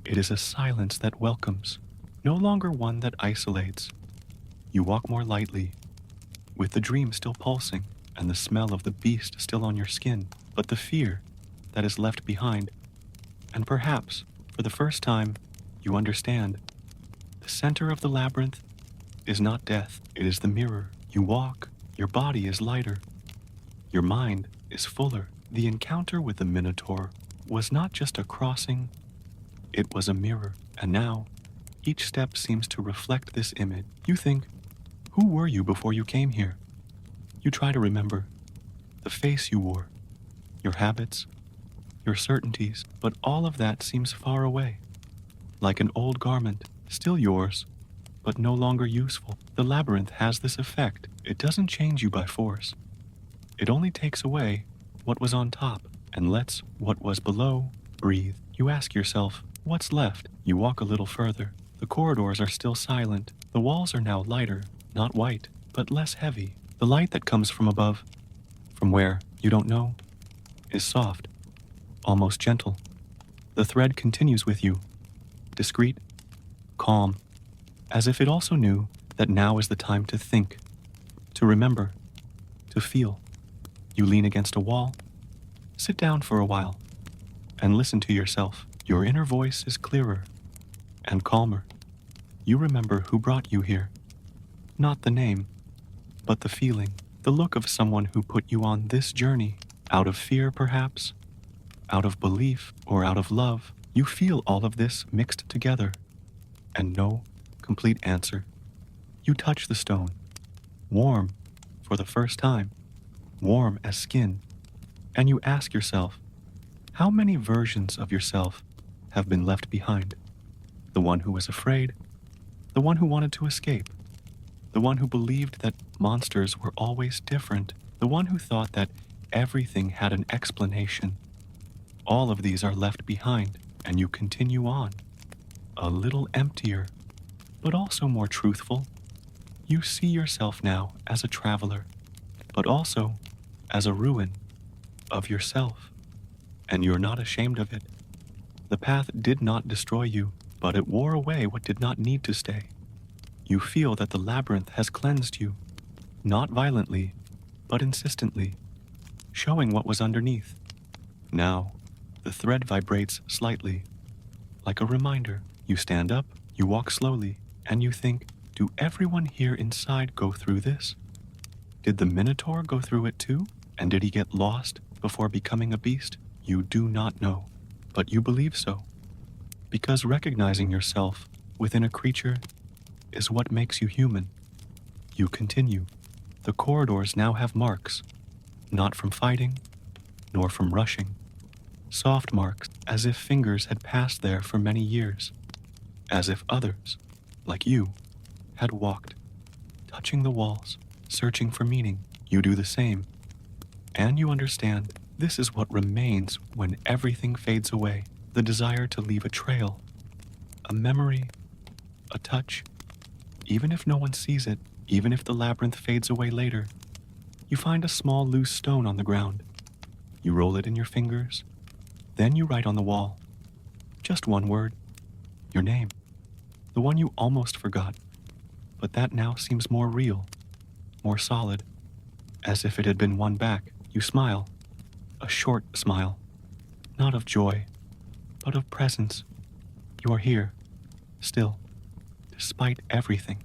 it is a silence that welcomes, no longer one that isolates. You walk more lightly, with the dream still pulsing and the smell of the beast still on your skin, but the fear that is left behind. And perhaps, for the first time, you understand. The center of the labyrinth is not death, it is the mirror. You walk, your body is lighter, your mind is fuller. The encounter with the Minotaur was not just a crossing, it was a mirror. And now, each step seems to reflect this image. You think, who were you before you came here? You try to remember the face you wore, your habits, your certainties, but all of that seems far away, like an old garment, still yours, but no longer useful. The labyrinth has this effect. It doesn't change you by force. It only takes away what was on top and lets what was below breathe. You ask yourself, what's left? You walk a little further. The corridors are still silent. The walls are now lighter, not white, but less heavy. The light that comes from above, from where, you don't know, is soft, almost gentle. The thread continues with you, discreet, calm, as if it also knew that now is the time to think, to remember, to feel. You lean against a wall, sit down for a while, and listen to yourself. Your inner voice is clearer and calmer. You remember who brought you here. Not the name, but the feeling, the look of someone who put you on this journey, out of fear perhaps, out of belief or out of love. You feel all of this mixed together, and no complete answer. You touch the stone, warm for the first time, warm as skin, and you ask yourself, how many versions of yourself have been left behind? The one who was afraid, the one who wanted to escape, the one who believed that monsters were always different, the one who thought that everything had an explanation. All of these are left behind, and you continue on, a little emptier, but also more truthful. You see yourself now as a traveler, but also as a ruin of yourself, and you're not ashamed of it. The path did not destroy you, but it wore away what did not need to stay. You feel that the labyrinth has cleansed you, not violently, but insistently, showing what was underneath. Now, the thread vibrates slightly, like a reminder. You stand up, you walk slowly, and you think, do everyone here inside go through this? Did the Minotaur go through it too? And did he get lost before becoming a beast? You do not know, but you believe so, because recognizing yourself within a creature is what makes you human. You continue. The corridors now have marks, not from fighting, nor from rushing. Soft marks, as if fingers had passed there for many years, as if others, like you, had walked, touching the walls, searching for meaning. You do the same, and you understand this is what remains when everything fades away. The desire to leave a trail, a memory, a touch. Even if no one sees it, even if the labyrinth fades away later, you find a small loose stone on the ground. You roll it in your fingers. Then you write on the wall, just one word, your name, the one you almost forgot, but that now seems more real, more solid, as if it had been won back. You smile, a short smile, not of joy, but of presence. You are here, still, despite everything,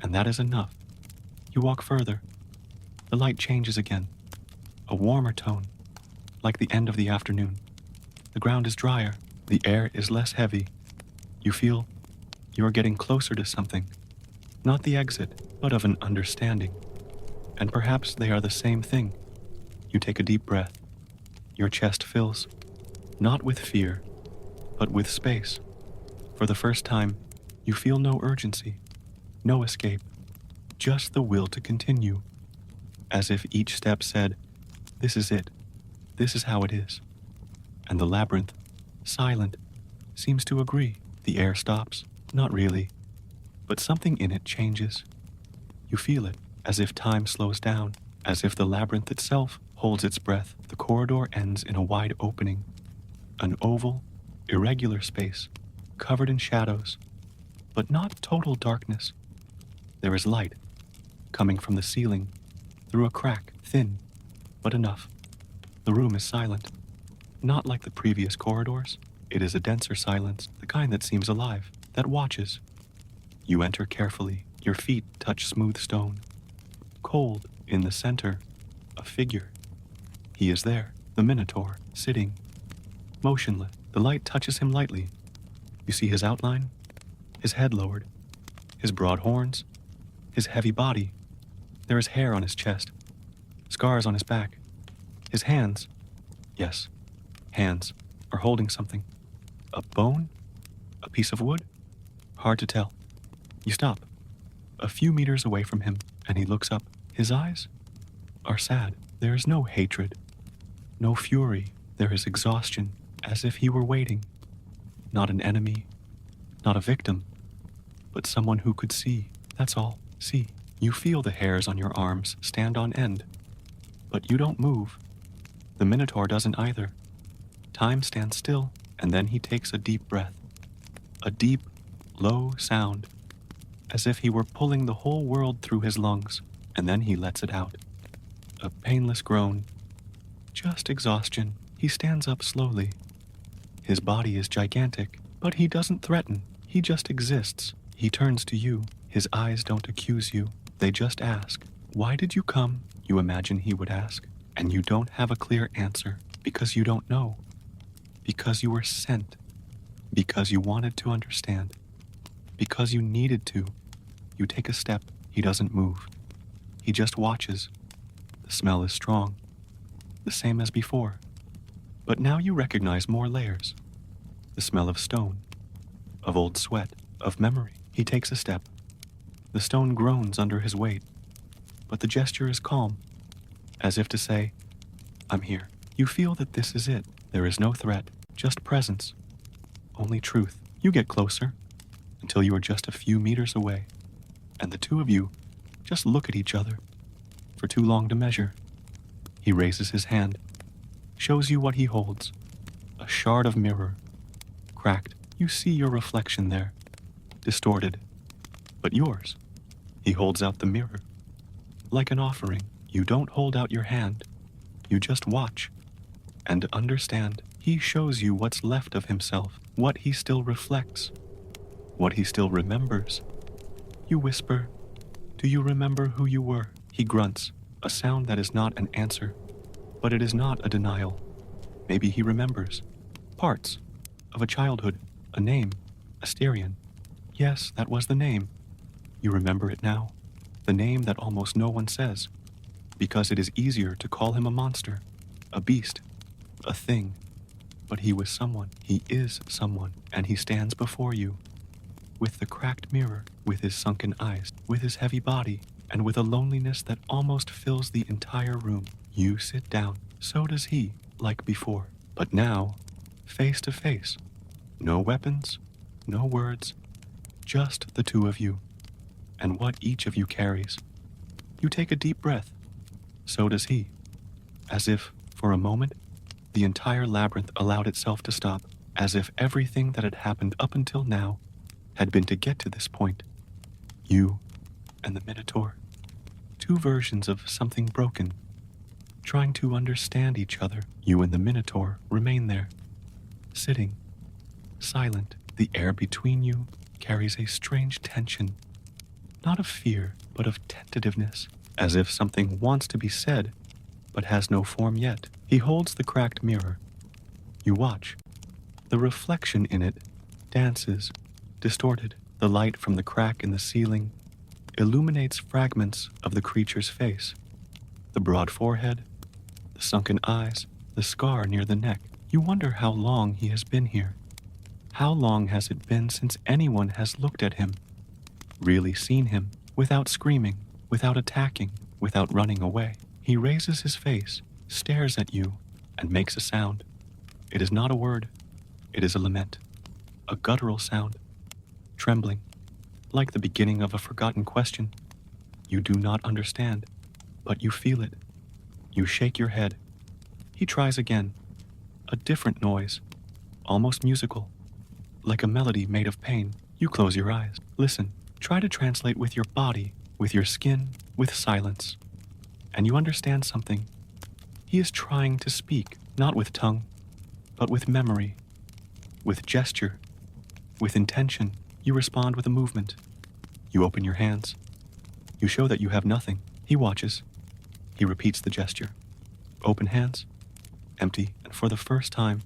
and that is enough. You walk further. The light changes again, a warmer tone, like the end of the afternoon. The ground is drier, the air is less heavy. You feel you are getting closer to something, not the exit, but of an understanding. And perhaps they are the same thing. You take a deep breath. Your chest fills, not with fear, but with space. For the first time, you feel no urgency, no escape, just the will to continue, as if each step said, this is it, this is how it is. And the labyrinth, silent, seems to agree. The air stops, not really, but something in it changes. You feel it, as if time slows down, as if the labyrinth itself holds its breath. The corridor ends in a wide opening, an oval, irregular space, covered in shadows, but not total darkness. There is light, coming from the ceiling, through a crack, thin, but enough. The room is silent, not like the previous corridors. It is a denser silence, the kind that seems alive, that watches. You enter carefully. Your feet touch smooth stone. Cold, in the center, a figure. He is there, the Minotaur, sitting, motionless. The light touches him lightly. You see his outline, his head lowered, his broad horns, his heavy body. There is hair on his chest, scars on his back. His hands, yes, hands, are holding something. A bone? A piece of wood? Hard to tell. You stop, a few meters away from him, and he looks up. His eyes are sad. There is no hatred, no fury. There is exhaustion, as if he were waiting. Not an enemy, not a victim, but someone who could see. That's all. See. You feel the hairs on your arms stand on end, but you don't move. The Minotaur doesn't either. Time stands still, and then he takes a deep breath. A deep, low sound, as if he were pulling the whole world through his lungs, and then he lets it out. A painless groan. Just exhaustion. He stands up slowly. His body is gigantic, but he doesn't threaten. He just exists. He turns to you. His eyes don't accuse you. They just ask, "Why did you come?" You imagine he would ask. And you don't have a clear answer, because you don't know. Because you were sent. Because you wanted to understand. Because you needed to. You take a step. He doesn't move. He just watches. The smell is strong. The same as before. But now you recognize more layers. The smell of stone. Of old sweat. Of memory. He takes a step. The stone groans under his weight. But the gesture is calm. As if to say, "I'm here." You feel that this is it. There is no threat. Just presence. Only truth. You get closer. Until you are just a few meters away. And the two of you just look at each other. For too long to measure. He raises his hand. Shows you what he holds. A shard of mirror. Cracked. You see your reflection there. Distorted. But yours. He holds out the mirror. Like an offering. You don't hold out your hand. You just watch. And understand. He shows you what's left of himself. What he still reflects. What he still remembers. You whisper, "Do you remember who you were?" He grunts, a sound that is not an answer. But it is not a denial. Maybe he remembers. Parts of a childhood, a name, Asterion. Yes, that was the name. You remember it now. The name that almost no one says. Because it is easier to call him a monster, a beast, a thing. But he was someone. He is someone. And he stands before you. With the cracked mirror, with his sunken eyes, with his heavy body, and with a loneliness that almost fills the entire room. You sit down. So does he, like before. But now, face to face. No weapons, no words, just the two of you. And what each of you carries. You take a deep breath. So does he. As if, for a moment, the entire labyrinth allowed itself to stop. As if everything that had happened up until now had been to get to this point. You and the Minotaur. Two versions of something broken. Trying to understand each other. You and the Minotaur remain there. Sitting. Silent. The air between you carries a strange tension. Not of fear, but of tentativeness. As if something wants to be said, but has no form yet. He holds the cracked mirror. You watch. The reflection in it dances, distorted. The light from the crack in the ceiling illuminates fragments of the creature's face. The broad forehead, the sunken eyes, the scar near the neck. You wonder how long he has been here. How long has it been since anyone has looked at him, really seen him, without screaming, without attacking, without running away? He raises his face, stares at you, and makes a sound. It is not a word. It is a lament. A guttural sound. Trembling. Like the beginning of a forgotten question. You do not understand, but you feel it. You shake your head. He tries again. A different noise. Almost musical. Like a melody made of pain. You close your eyes. Listen. Try to translate with your body, with your skin, with silence. And you understand something. He is trying to speak, not with tongue, but with memory, with gesture, with intention. You respond with a movement. You open your hands. You show that you have nothing. He watches. He repeats the gesture. Open hands, empty, and for the first time,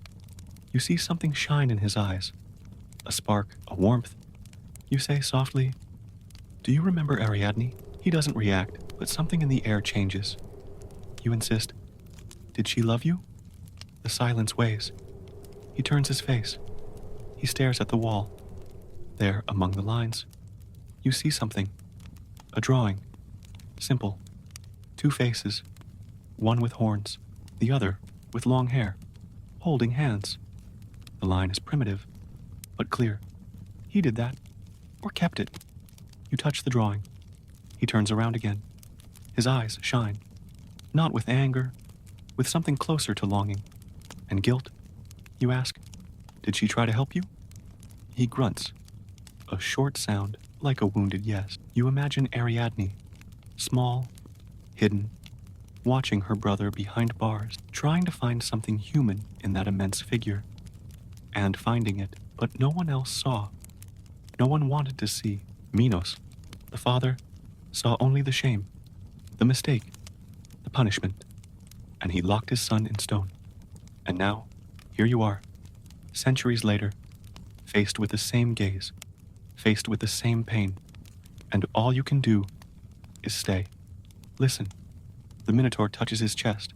you see something shine in his eyes. A spark, a warmth. You say softly, "Do you remember Ariadne?" He doesn't react, but something in the air changes. You insist, "Did she love you?" The silence weighs. He turns his face. He stares at the wall. There, among the lines, you see something. A drawing. Simple. Two faces. One with horns, the other with long hair, holding hands. The line is primitive, but clear. He did that, or kept it. You touch the drawing. He turns around again. His eyes shine, not with anger, with something closer to longing. And guilt? You ask, did she try to help you? He grunts, a short sound like a wounded yes. You imagine Ariadne, small, hidden, watching her brother behind bars, trying to find something human in that immense figure, and finding it, but no one else saw. No one wanted to see. Minos, the father, saw only the shame, the mistake, the punishment, and he locked his son in stone. And now, here you are, centuries later, faced with the same gaze, faced with the same pain, and all you can do is stay. Listen. The Minotaur touches his chest.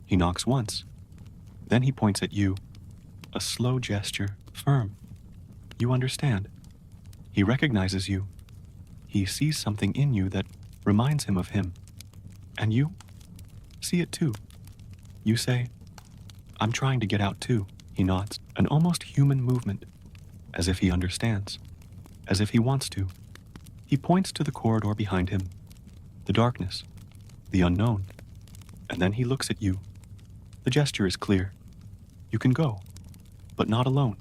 He knocks once. Then he points at you. A slow gesture, firm. You understand. He recognizes you. He sees something in you that reminds him of him. And you see it too. You say, I'm trying to get out too. He nods, an almost human movement, as if he understands, as if he wants to. He points to the corridor behind him, the darkness, the unknown, and then he looks at you. The gesture is clear. You can go, but not alone.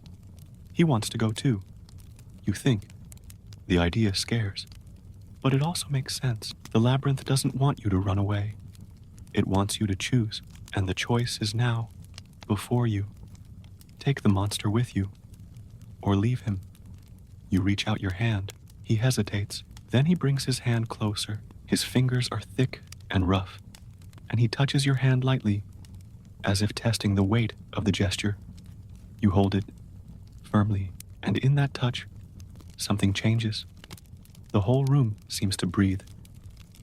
He wants to go too. You think. The idea scares, but it also makes sense. The labyrinth doesn't want you to run away. It wants you to choose, and the choice is now, before you. Take the monster with you, or leave him. You reach out your hand. He hesitates. Then he brings his hand closer. His fingers are thick and rough, and he touches your hand lightly, as if testing the weight of the gesture. You hold it firmly, and in that touch, something changes. The whole room seems to breathe,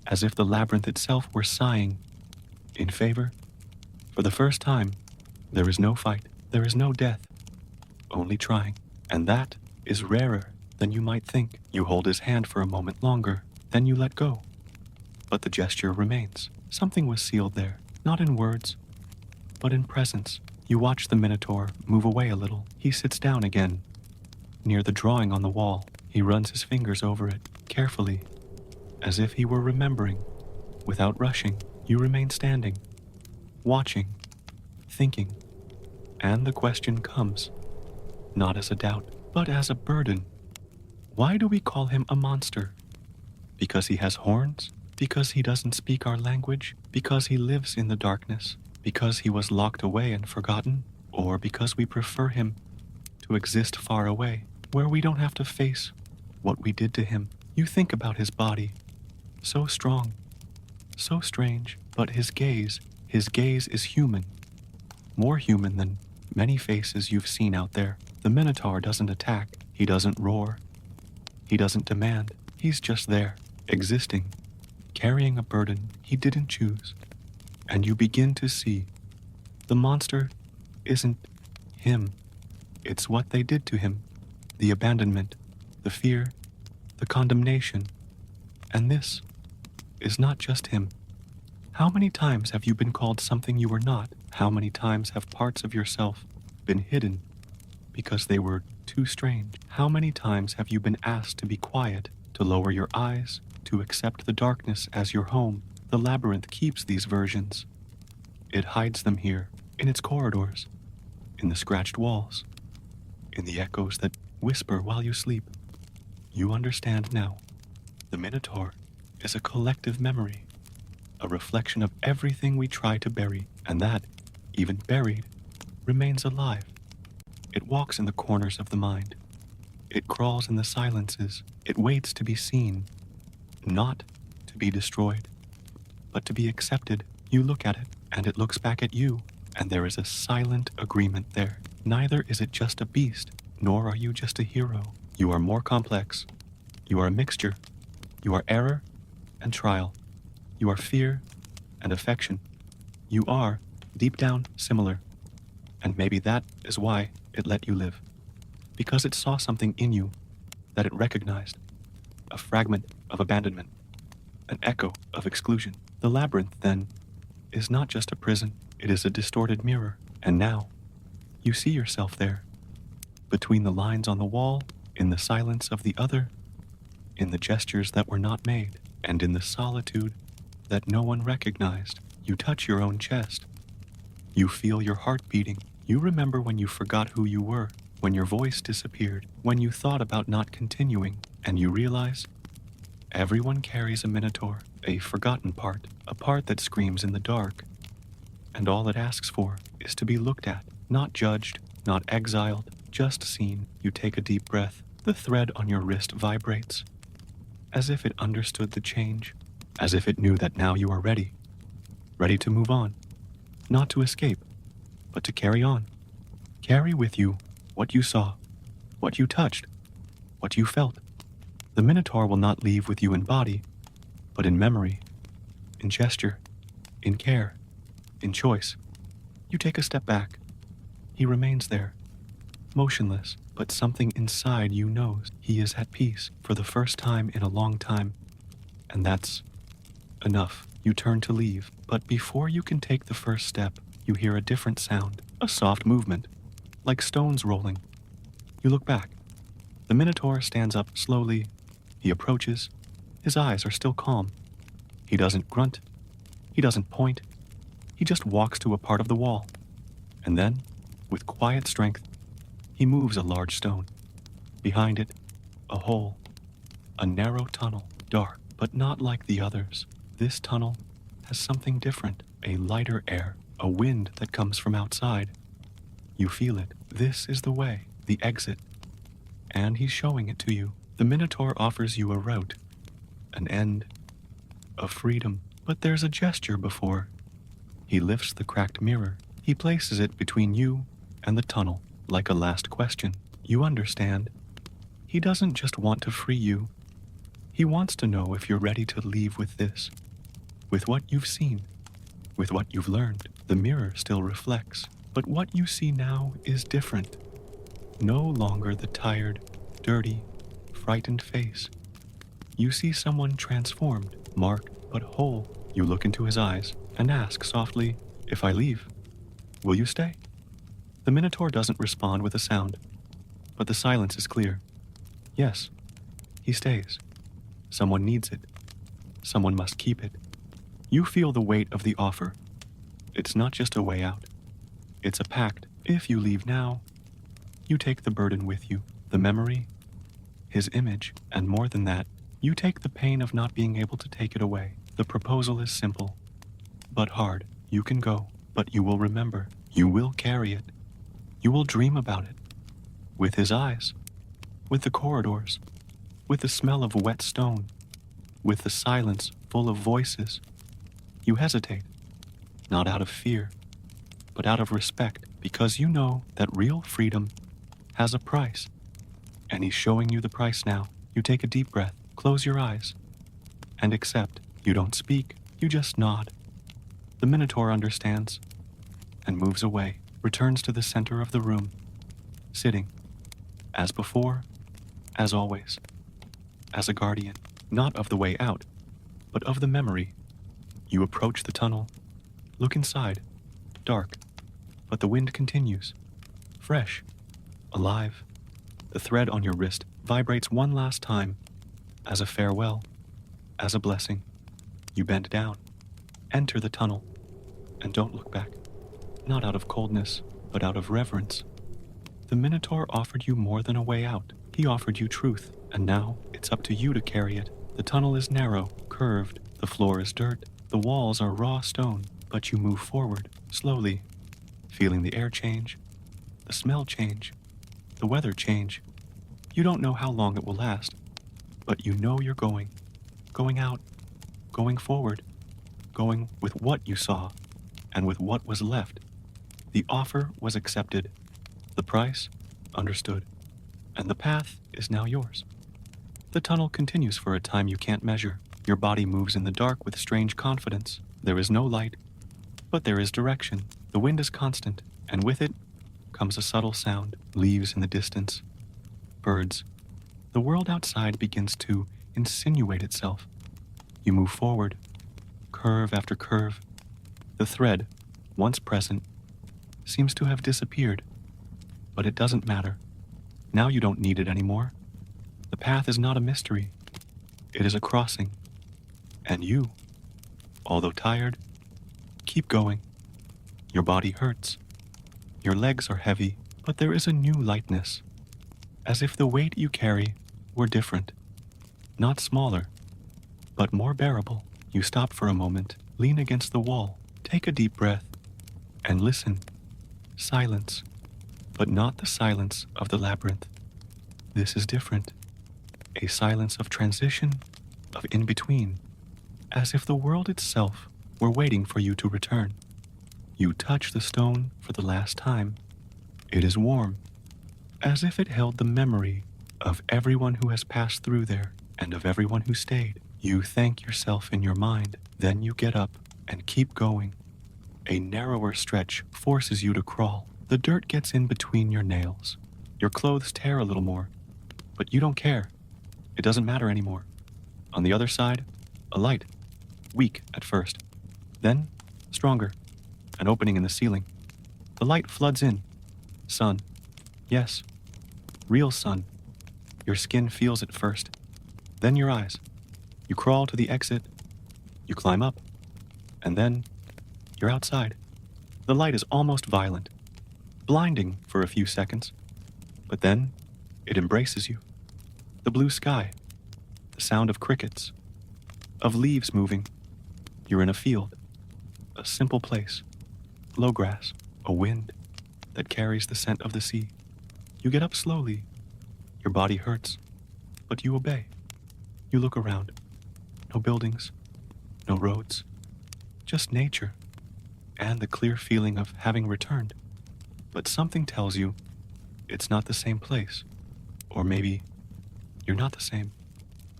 as if the labyrinth itself were sighing in favor. For the first time, there is no fight, there is no death, only trying, and that is rarer than you might think. You hold his hand for a moment longer, then you let go. But the gesture remains. Something was sealed there, not in words, but in presence. You watch the Minotaur move away a little. He sits down again, near the drawing on the wall. He runs his fingers over it, carefully, as if he were remembering. Without rushing, you remain standing, watching, thinking, and the question comes, not as a doubt, but as a burden. Why do we call him a monster? Because he has horns? Because he doesn't speak our language? Because he lives in the darkness? Because he was locked away and forgotten? Or because we prefer him to exist far away, where we don't have to face what we did to him? You think about his body, so strong, so strange, but his gaze is human, more human than many faces you've seen out there. The Minotaur doesn't attack, he doesn't roar, he doesn't demand, he's just there, existing, carrying a burden he didn't choose. And you begin to see, the monster isn't him, it's what they did to him, the abandonment, the fear, the condemnation. And this is not just him. How many times have you been called something you were not? How many times have parts of yourself been hidden because they were too strange? How many times have you been asked to be quiet, to lower your eyes, to accept the darkness as your home? The labyrinth keeps these versions. It hides them here, in its corridors, in the scratched walls, in the echoes that whisper while you sleep. You understand now. The Minotaur is a collective memory, a reflection of everything we try to bury, and that, even buried, remains alive. It walks in the corners of the mind. It crawls in the silences. It waits to be seen, not to be destroyed, but to be accepted. You look at it, and it looks back at you, and there is a silent agreement there. Neither is it just a beast, nor are you just a hero. You are more complex. You are a mixture. You are error and trial. You are fear and affection. You are, deep down, similar. And maybe that is why it let you live. Because it saw something in you that it recognized. A fragment of abandonment. An echo of exclusion. The labyrinth, then, is not just a prison. It is a distorted mirror. And now, you see yourself there. Between the lines on the wall, in the silence of the other, in the gestures that were not made, and in the solitude that no one recognized. You touch your own chest. You feel your heart beating. You remember when you forgot who you were, when your voice disappeared, when you thought about not continuing, and you realize everyone carries a Minotaur, a forgotten part, a part that screams in the dark. And all it asks for is to be looked at, not judged, not exiled, just seen. You take a deep breath. The thread on your wrist vibrates, as if it understood the change, as if it knew that now you are ready to move on, not to escape, but to carry on. Carry with you what you saw, what you touched, what you felt. The Minotaur will not leave with you in body, but in memory, in gesture, in care, in choice. You take a step back. He remains there, motionless, but something inside you knows he is at peace for the first time in a long time. And that's enough. You turn to leave, but before you can take the first step, you hear a different sound, a soft movement, like stones rolling. You look back. The Minotaur stands up slowly. He approaches. His eyes are still calm. He doesn't grunt. He doesn't point. He just walks to a part of the wall. And then, with quiet strength, he moves a large stone. Behind it, a hole, a narrow tunnel, dark, but not like the others. This tunnel has something different, a lighter air, a wind that comes from outside. You feel it. This is the way, the exit. And he's showing it to you. The Minotaur offers you a route, an end, a freedom. But there's a gesture before. He lifts the cracked mirror. He places it between you and the tunnel, like a last question. You understand. He doesn't just want to free you. He wants to know if you're ready to leave with this, with what you've seen, with what you've learned. The mirror still reflects, but what you see now is different. No longer the tired, dirty, frightened face. You see someone transformed, marked but whole. You look into his eyes and ask softly, "If I leave, will you stay?" The Minotaur doesn't respond with a sound, but the silence is clear. Yes, he stays. Someone needs it. Someone must keep it. You feel the weight of the offer. It's not just a way out. It's a pact. If you leave now, you take the burden with you, the memory, his image, and more than that, you take the pain of not being able to take it away. The proposal is simple, but hard. You can go, but you will remember. You will carry it. You will dream about it. With his eyes, with the corridors, with the smell of wet stone, with the silence full of voices. You hesitate, not out of fear, but out of respect, because you know that real freedom has a price. And he's showing you the price now. You take a deep breath, close your eyes, and accept. You don't speak, you just nod. The Minotaur understands and moves away, returns to the center of the room, sitting, as before, as always, as a guardian, not of the way out, but of the memory. You approach the tunnel, look inside, dark, but the wind continues, fresh, alive. The thread on your wrist vibrates one last time, as a farewell, as a blessing. You bend down, enter the tunnel, and don't look back, not out of coldness, but out of reverence. The Minotaur offered you more than a way out. He offered you truth, and now it's up to you to carry it. The tunnel is narrow, curved, the floor is dirt, the walls are raw stone, but you move forward, slowly, feeling the air change, the smell change, the weather change. You don't know how long it will last, but you know you're going out, going forward, going with what you saw, and with what was left. The offer was accepted, the price understood, and the path is now yours. The tunnel continues for a time you can't measure. Your body moves in the dark with strange confidence. There is no light, but there is direction. The wind is constant, and with it comes a subtle sound. Leaves in the distance, birds. The world outside begins to insinuate itself. You move forward, curve after curve. The thread, once present, seems to have disappeared, but it doesn't matter. Now you don't need it anymore. The path is not a mystery. It is a crossing. And you, although tired, keep going. Your body hurts. Your legs are heavy, but there is a new lightness, as if the weight you carry were different, not smaller, but more bearable. You stop for a moment, lean against the wall, take a deep breath, and listen. Silence, but not the silence of the labyrinth. This is different. A silence of transition, of in-between, as if the world itself were waiting for you to return. You touch the stone for the last time. It is warm, as if it held the memory of everyone who has passed through there and of everyone who stayed. You thank yourself in your mind, then you get up and keep going. A narrower stretch forces you to crawl. The dirt gets in between your nails. Your clothes tear a little more, but you don't care. It doesn't matter anymore. On the other side, a light, weak at first, then stronger, an opening in the ceiling. The light floods in. Sun. Yes, real sun. Your skin feels it first, then your eyes. You crawl to the exit, you climb up, and then you're outside. The light is almost violent, blinding for a few seconds, but then it embraces you. The blue sky, the sound of crickets, of leaves moving. You're in a field, a simple place, low grass, a wind that carries the scent of the sea. You get up slowly. Your body hurts, but you obey. You look around. No buildings, no roads, just nature and the clear feeling of having returned. But something tells you it's not the same place, or maybe you're not the same.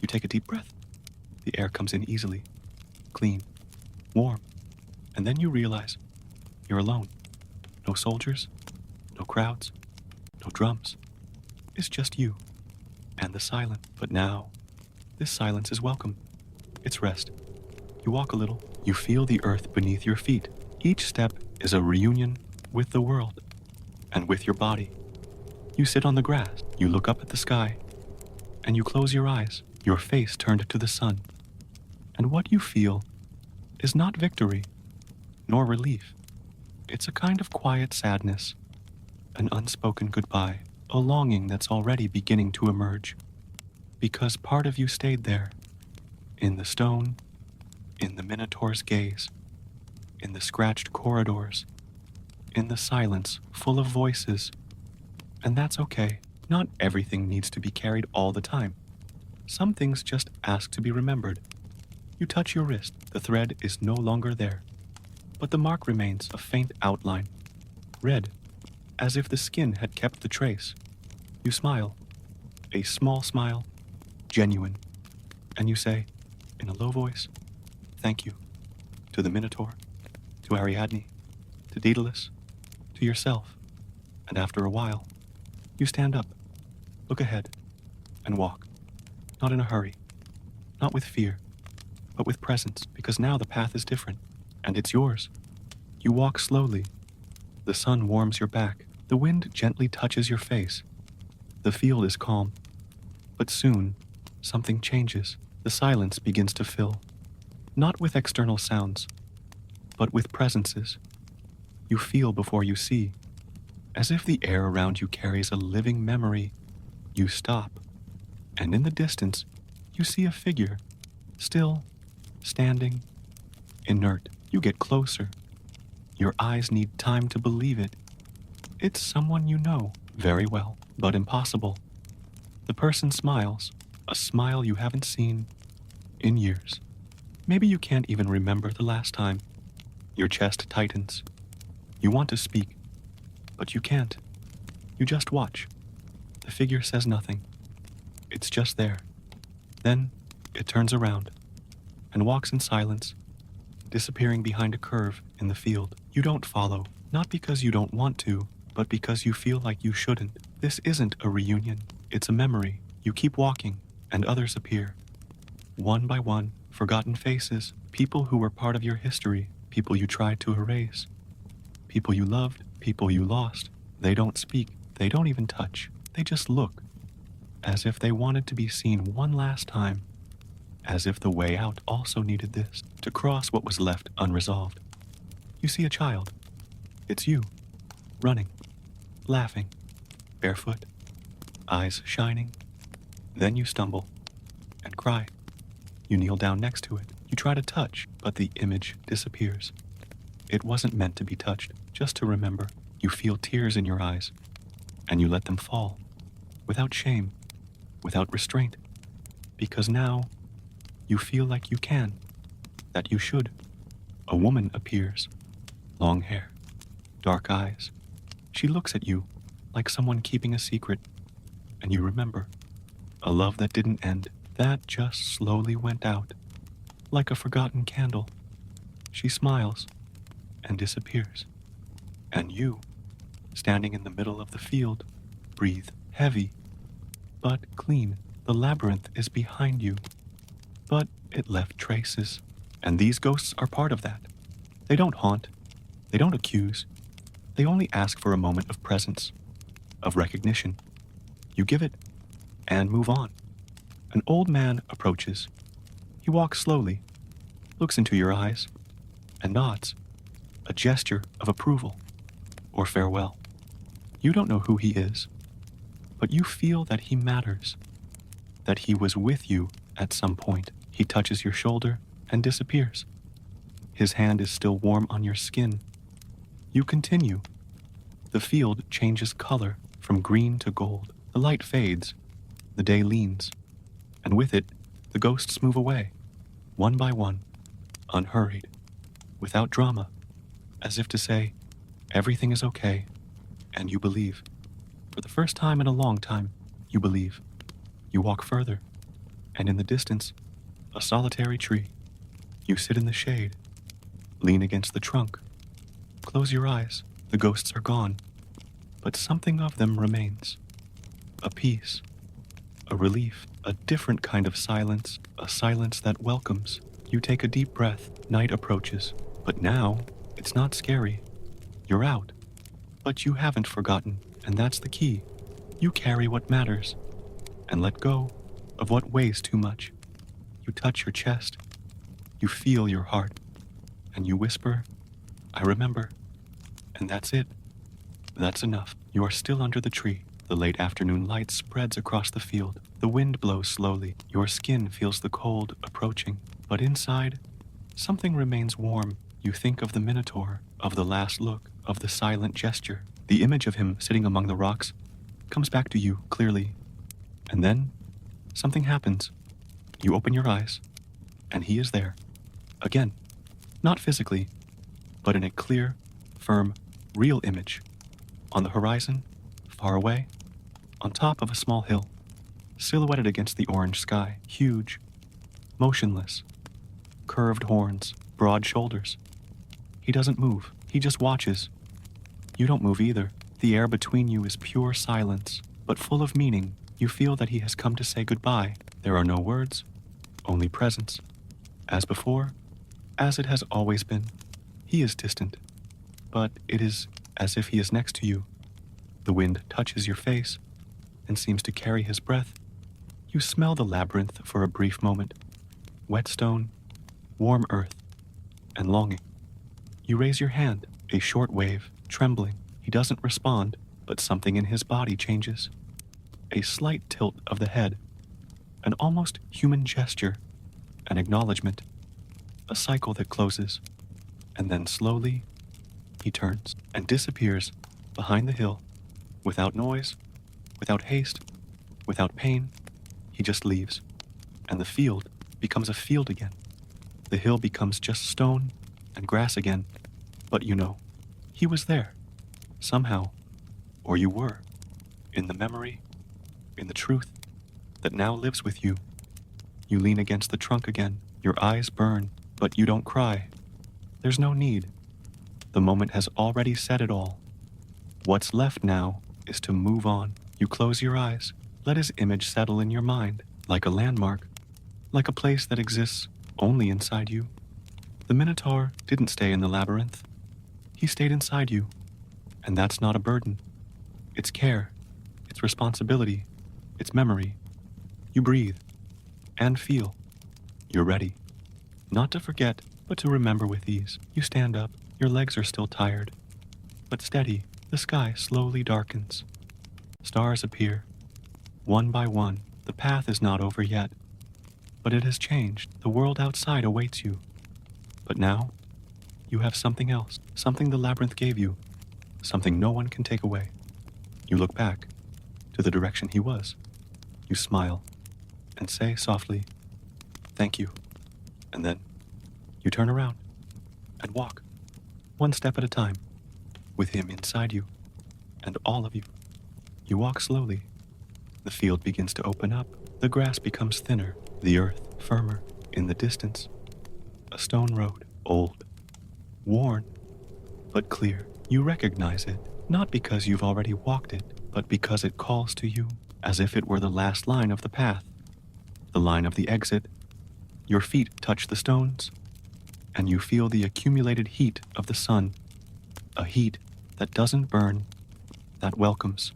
You take a deep breath. The air comes in easily, clean, warm, and then you realize you're alone. No soldiers, no crowds, no drums. It's just you and the silence. But now, this silence is welcome. It's rest. You walk a little. You feel the earth beneath your feet. Each step is a reunion with the world and with your body. You sit on the grass. You look up at the sky, and you close your eyes, your face turned to the sun. And what you feel is not victory, nor relief. It's a kind of quiet sadness, an unspoken goodbye, a longing that's already beginning to emerge. Because part of you stayed there, in the stone, in the Minotaur's gaze, in the scratched corridors, in the silence full of voices. And that's okay. Not everything needs to be carried all the time. Some things just ask to be remembered. You touch your wrist. The thread is no longer there, but the mark remains a faint outline, red, as if the skin had kept the trace. You smile, a small smile, genuine, and you say, in a low voice, thank you, to the Minotaur, to Ariadne, to Daedalus, to yourself. And after a while, you stand up, look ahead, and walk, not in a hurry, not with fear, but with presence, because now the path is different, and it's yours. You walk slowly. The sun warms your back. The wind gently touches your face. The field is calm. But soon, something changes. The silence begins to fill, not with external sounds, but with presences. You feel before you see, as if the air around you carries a living memory. You stop, and in the distance, you see a figure, still, standing, inert. You get closer. Your eyes need time to believe it. It's someone you know very well, but impossible. The person smiles, a smile you haven't seen in years. Maybe you can't even remember the last time. Your chest tightens. You want to speak, but you can't. You just watch. The figure says nothing. It's just there. Then it turns around and walks in silence, disappearing behind a curve in the field. You don't follow, not because you don't want to, but because you feel like you shouldn't. This isn't a reunion. It's a memory. You keep walking, and others appear. One by one, forgotten faces, people who were part of your history, people you tried to erase, people you loved, people you lost. They don't speak, they don't even touch, they just look, as if they wanted to be seen one last time, as if the way out also needed this, to cross what was left unresolved. You see a child, It's you, running, laughing, barefoot, eyes shining. Then you stumble and cry. You kneel down next to it. You try to touch, but the image disappears. It wasn't meant to be touched, just to remember. You feel tears in your eyes, and you let them fall, without shame, without restraint, because now you feel like you can, that you should. A woman appears, long hair, dark eyes. She looks at you like someone keeping a secret, and you remember a love that didn't end, that just slowly went out, like a forgotten candle. She smiles and disappears, and you, standing in the middle of the field, breathe heavy, but clean. The labyrinth is behind you, but it left traces, and these ghosts are part of that. They don't haunt, they don't accuse, they only ask for a moment of presence, of recognition. You give it, and move on. An old man approaches. He walks slowly, looks into your eyes, and nods, a gesture of approval or farewell. You don't know who he is, but you feel that he matters, that he was with you at some point. He touches your shoulder and disappears. His hand is still warm on your skin. You continue. The field changes color from green to gold. The light fades. The day leans. And with it, the ghosts move away, one by one, unhurried, without drama, as if to say, everything is okay, and you believe. For the first time in a long time, you believe. You walk further, and in the distance, a solitary tree. You sit in the shade, lean against the trunk, close your eyes. The ghosts are gone, but something of them remains. A peace, a relief, a different kind of silence, a silence that welcomes. You take a deep breath. Night approaches, but now it's not scary. You're out, but you haven't forgotten, and that's the key. You carry what matters, and let go of what weighs too much. You touch your chest, you feel your heart, and you whisper, I remember. And that's it. That's enough. You are still under the tree. The late afternoon light spreads across the field. The wind blows slowly. Your skin feels the cold approaching. But inside, something remains warm. You think of the Minotaur, of the last look, of the silent gesture. The image of him sitting among the rocks comes back to you clearly. And then, something happens. You open your eyes, and he is there. Again, not physically, but in a clear, firm, real image. On the horizon, far away, on top of a small hill, silhouetted against the orange sky, huge, motionless, curved horns, broad shoulders. He doesn't move, he just watches. You don't move either. The air between you is pure silence, but full of meaning. You feel that he has come to say goodbye. There are no words, only presence. As before, as it has always been, he is distant, but it is as if he is next to you. The wind touches your face and seems to carry his breath. You smell the labyrinth for a brief moment. Wet stone, warm earth, and longing. You raise your hand, a short wave, trembling. He doesn't respond, but something in his body changes. A slight tilt of the head, an almost human gesture, an acknowledgement, a cycle that closes, and then slowly he turns and disappears behind the hill, without noise, without haste, without pain. He just leaves, and the field becomes a field again. The hill becomes just stone and grass again, but you know, he was there, somehow, or you were, in the memory, in the truth that now lives with you. You lean against the trunk again, your eyes burn, but you don't cry. There's no need. The moment has already said it all. What's left now is to move on. You close your eyes, let his image settle in your mind, like a landmark, like a place that exists only inside you. The Minotaur didn't stay in the labyrinth. He stayed inside you, and that's not a burden. It's care, it's responsibility, it's memory. You breathe and feel. You're ready. Not to forget, but to remember with ease. You stand up, your legs are still tired. but steady. The sky slowly darkens. Stars appear. One by one, the path is not over yet. But it has changed. The world outside awaits you. But now, you have something else. Something the labyrinth gave you. Something no one can take away. You look back, to the direction he was. You smile, and say softly, "Thank you." And then, you turn around, and walk, one step at a time, with him inside you, and all of you. You walk slowly. The field begins to open up. The grass becomes thinner, the earth firmer. In the distance, a stone road, old, worn, but clear. You recognize it, not because you've already walked it, but because it calls to you, as if it were the last line of the path, the line of the exit. Your feet touch the stones, and you feel the accumulated heat of the sun, a heat that doesn't burn, that welcomes.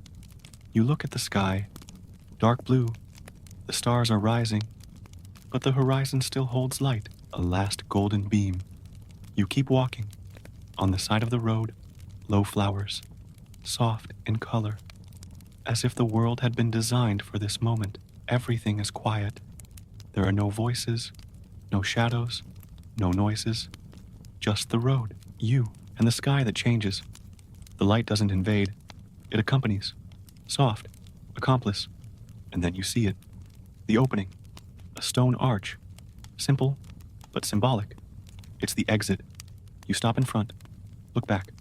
You look at the sky, dark blue. The stars are rising, but the horizon still holds light, a last golden beam. You keep walking. On the side of the road, low flowers, soft in color, as if the world had been designed for this moment. Everything is quiet. There are no voices, no shadows, no noises, just the road, you, and the sky that changes. The light doesn't invade, it accompanies, soft, accomplice, and then you see it, the opening, a stone arch, simple but symbolic. It's the exit. You stop in front, look back,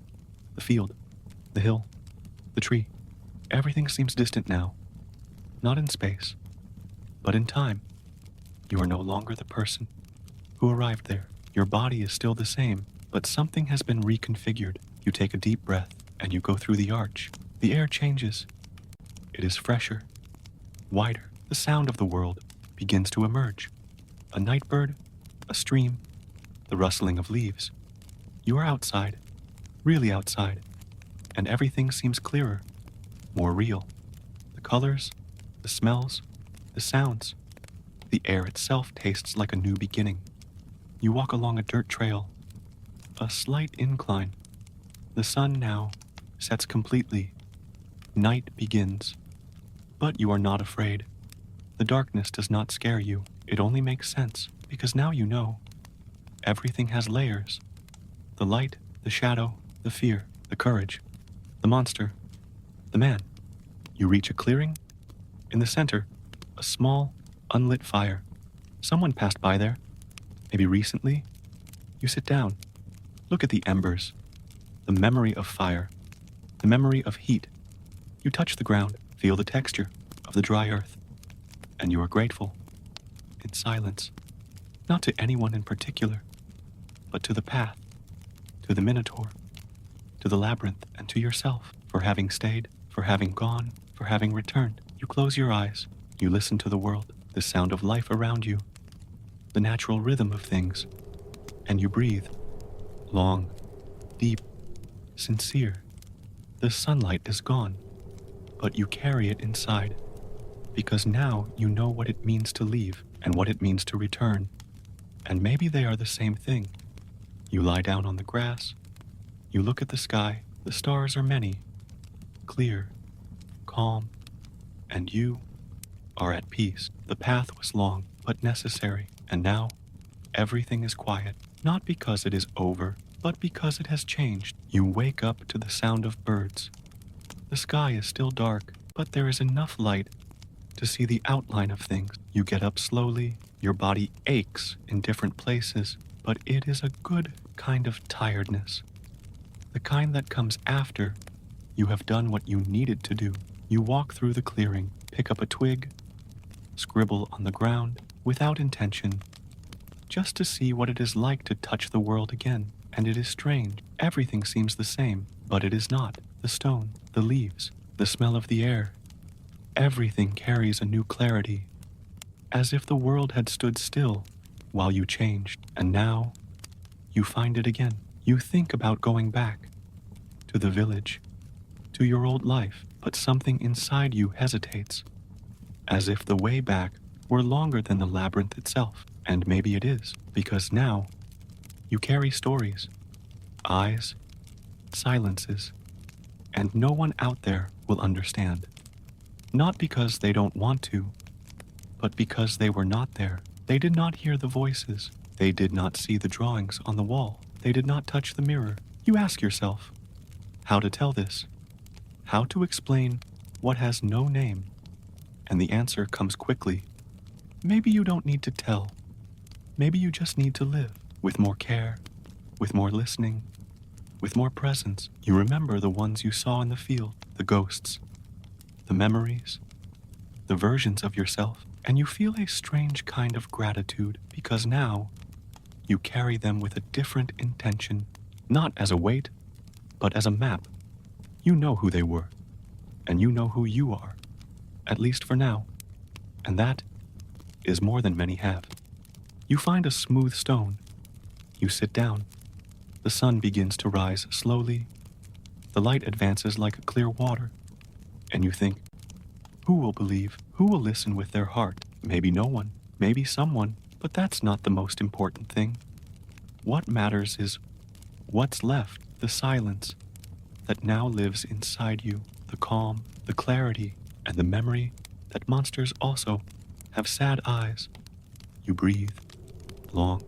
the field, the hill, the tree. Everything seems distant now, not in space, but in time. You are no longer the person who arrived there. Your body is still the same, but something has been reconfigured. You take a deep breath, and you go through the arch. The air changes. It is fresher, wider. The sound of the world begins to emerge. A night bird, a stream, the rustling of leaves. You are outside, really outside, and everything seems clearer, more real. The colors, the smells, the sounds. The air itself tastes like a new beginning. You walk along a dirt trail, a slight incline. The sun now sets completely. Night begins. But you are not afraid. The darkness does not scare you. It only makes sense, because now you know. Everything has layers. The light, the shadow, the fear, the courage, the monster, the man. You reach a clearing. In the center, a small, unlit fire. Someone passed by there, maybe recently. You sit down, look at the embers, the memory of fire, the memory of heat. You touch the ground, feel the texture of the dry earth, and you are grateful, in silence, not to anyone in particular, but to the path, to the Minotaur, to the labyrinth, and to yourself, for having stayed, for having gone, for having returned. You close your eyes, you listen to the world, the sound of life around you, the natural rhythm of things, and you breathe, long, deep, sincere. The sunlight is gone, but you carry it inside, because now you know what it means to leave and what it means to return, and maybe they are the same thing. You lie down on the grass, you look at the sky, the stars are many, clear, calm, and you are at peace. The path was long, but necessary, and now everything is quiet, not because it is over, but because it has changed. You wake up to the sound of birds. The sky is still dark, but there is enough light to see the outline of things. You get up slowly, your body aches in different places, but it is a good kind of tiredness. The kind that comes after you have done what you needed to do. You walk through the clearing, pick up a twig, scribble on the ground without intention, just to see what it is like to touch the world again. And it is strange. Everything seems the same, but it is not. The stone, the leaves, the smell of the air. Everything carries a new clarity, as if the world had stood still while you changed, and now you find it again. You think about going back to the village, to your old life, but something inside you hesitates, as if the way back were longer than the labyrinth itself. And maybe it is, because now you carry stories, eyes, silences, And no one out there will understand. Not because they don't want to, but because they were not there. They did not hear the voices. They did not see the drawings on the wall. They did not touch the mirror. You ask yourself, how to tell this? How to explain what has no name? And the answer comes quickly. Maybe you don't need to tell. Maybe you just need to live with more care, with more listening, with more presence. You remember the ones you saw in the field, the ghosts, the memories, the versions of yourself, and you feel a strange kind of gratitude because now you carry them with a different intention, not as a weight, but as a map. You know who they were, and you know who you are, at least for now, and that is more than many have. You find a smooth stone. You sit down. The sun begins to rise slowly. The light advances like clear water, and you think, who will believe? Who will listen with their heart? Maybe no one, maybe someone, but that's not the most important thing. What matters is what's left, the silence that now lives inside you, the calm, the clarity, and the memory that monsters also have sad eyes. You breathe, long,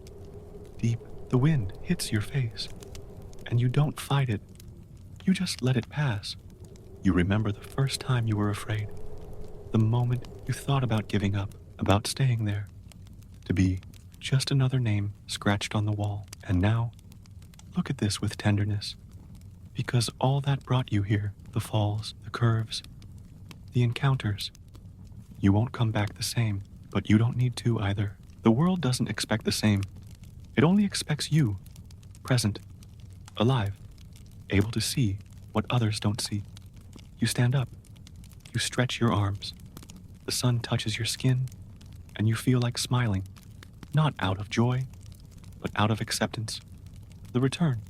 deep. The wind hits your face, and you don't fight it. You just let it pass. You remember the first time you were afraid, the moment you thought about giving up, about staying there, to be just another name scratched on the wall. And now, look at this with tenderness, because all that brought you here, the falls, the curves, the encounters, you won't come back the same, but you don't need to either. The world doesn't expect the same. It only expects you, present, alive, able to see what others don't see. You stand up. You stretch your arms. The sun touches your skin, and you feel like smiling, not out of joy, but out of acceptance. The return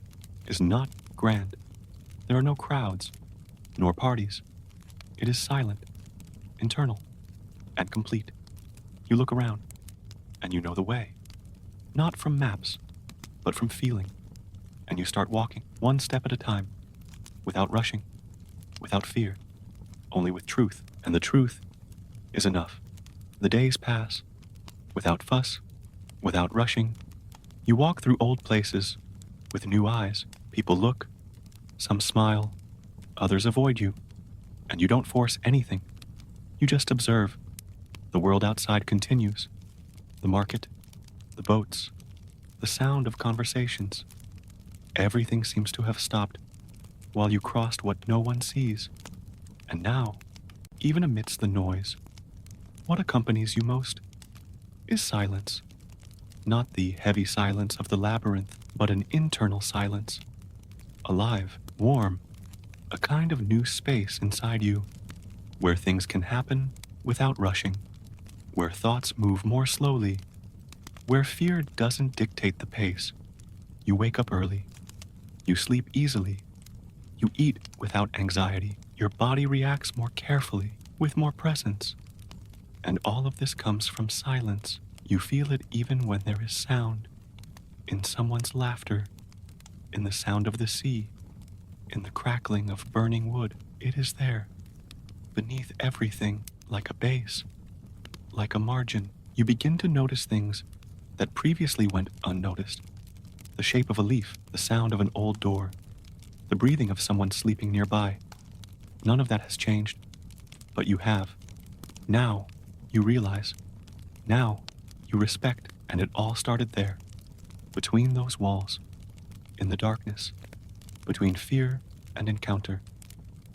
is not grand. There are no crowds, nor parties. It is silent, internal, and complete. You look around, and you know the way. Not from maps, but from feeling. And you start walking, one step at a time, without rushing, without fear, only with truth. And the truth is enough. The days pass, without fuss, without rushing. You walk through old places, with new eyes. People look, some smile, others avoid you, and you don't force anything. You just observe. The world outside continues. The market, the boats, the sound of conversations. Everything seems to have stopped while you crossed what no one sees. And now, even amidst the noise, what accompanies you most is silence. Not the heavy silence of the labyrinth, but an internal silence. Alive, warm, a kind of new space inside you, where things can happen without rushing, where thoughts move more slowly, where fear doesn't dictate the pace. You wake up early. You sleep easily. You eat without anxiety. Your body reacts more carefully, with more presence. And all of this comes from silence. You feel it even when there is sound, in someone's laughter, in the sound of the sea, in the crackling of burning wood. It is there, beneath everything, like a base, like a margin. You begin to notice things that previously went unnoticed. The shape of a leaf, the sound of an old door, the breathing of someone sleeping nearby. None of that has changed, but you have. Now, you realize. Now, you respect, and it all started there, between those walls, in the darkness, between fear and encounter.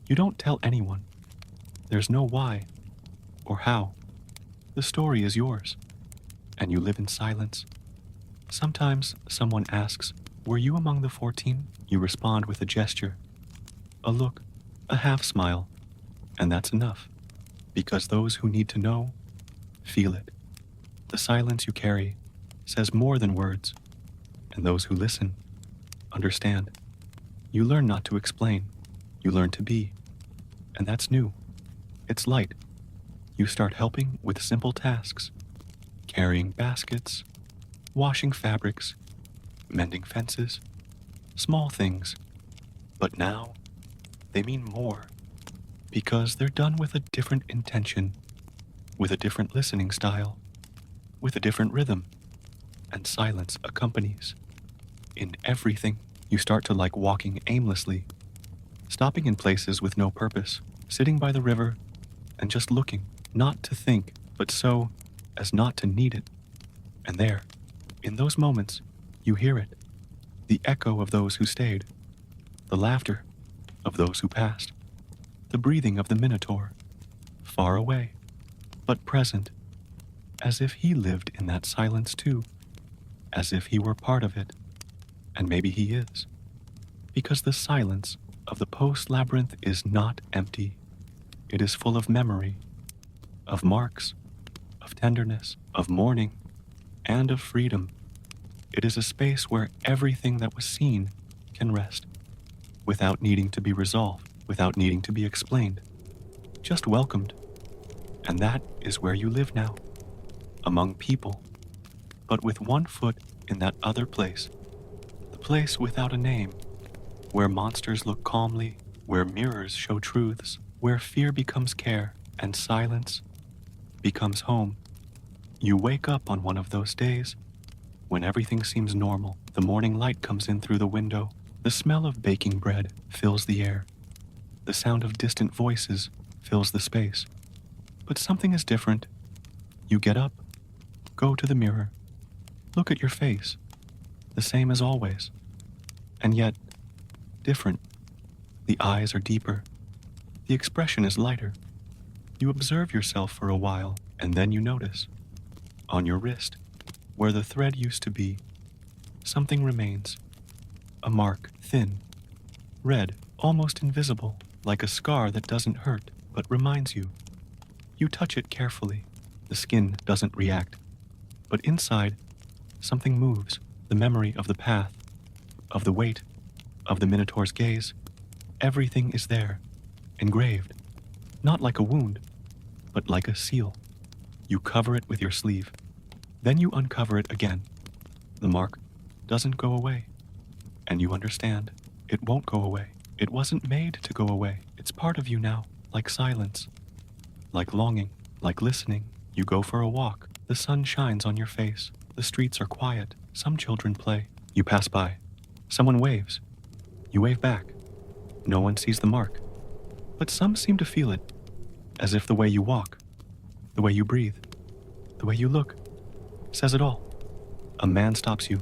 You don't tell anyone. There's no why or how. The story is yours, and you live in silence. Sometimes someone asks, "Were you among the 14? You respond with a gesture, a look, a half smile, and that's enough, because those who need to know feel it. The silence you carry says more than words, and those who listen understand. You learn not to explain. You learn to be, and that's new. It's light. You start helping with simple tasks, carrying baskets, washing fabrics, mending fences, small things. But now, they mean more, because they're done with a different intention, with a different listening style, with a different rhythm, and silence accompanies. In everything, you start to like walking aimlessly, stopping in places with no purpose, sitting by the river and just looking, not to think, but so as not to need it. And there, in those moments, you hear it, the echo of those who stayed, the laughter of those who passed, the breathing of the Minotaur, far away, but present, as if he lived in that silence too, as if he were part of it, and maybe he is, because the silence of the post-labyrinth is not empty. It is full of memory, of marks, of tenderness, of mourning, and of freedom. It is a space where everything that was seen can rest, without needing to be resolved, without needing to be explained, just welcomed. And that is where you live now, among people, but with one foot in that other place, the place without a name, where monsters look calmly, where mirrors show truths, where fear becomes care and silence becomes home. You wake up on one of those days when everything seems normal. The morning light comes in through the window. The smell of baking bread fills the air. The sound of distant voices fills the space. But something is different. You get up, go to the mirror, look at your face, the same as always, and yet different. The eyes are deeper. The expression is lighter. You observe yourself for a while, and then you notice, on your wrist, where the thread used to be, something remains. A mark, thin, red, almost invisible, like a scar that doesn't hurt, but reminds you. You touch it carefully. The skin doesn't react. But inside, something moves. The memory of the path, of the weight, of the Minotaur's gaze. Everything is there, engraved, not like a wound, but like a seal. You cover it with your sleeve. Then you uncover it again. The mark doesn't go away. And you understand, it won't go away. It wasn't made to go away. It's part of you now, like silence, like longing, like listening. You go for a walk. The sun shines on your face. The streets are quiet. Some children play. You pass by. Someone waves. You wave back. No one sees the mark. But some seem to feel it, as if the way you walk, the way you breathe, the way you look, says it all. A man stops you.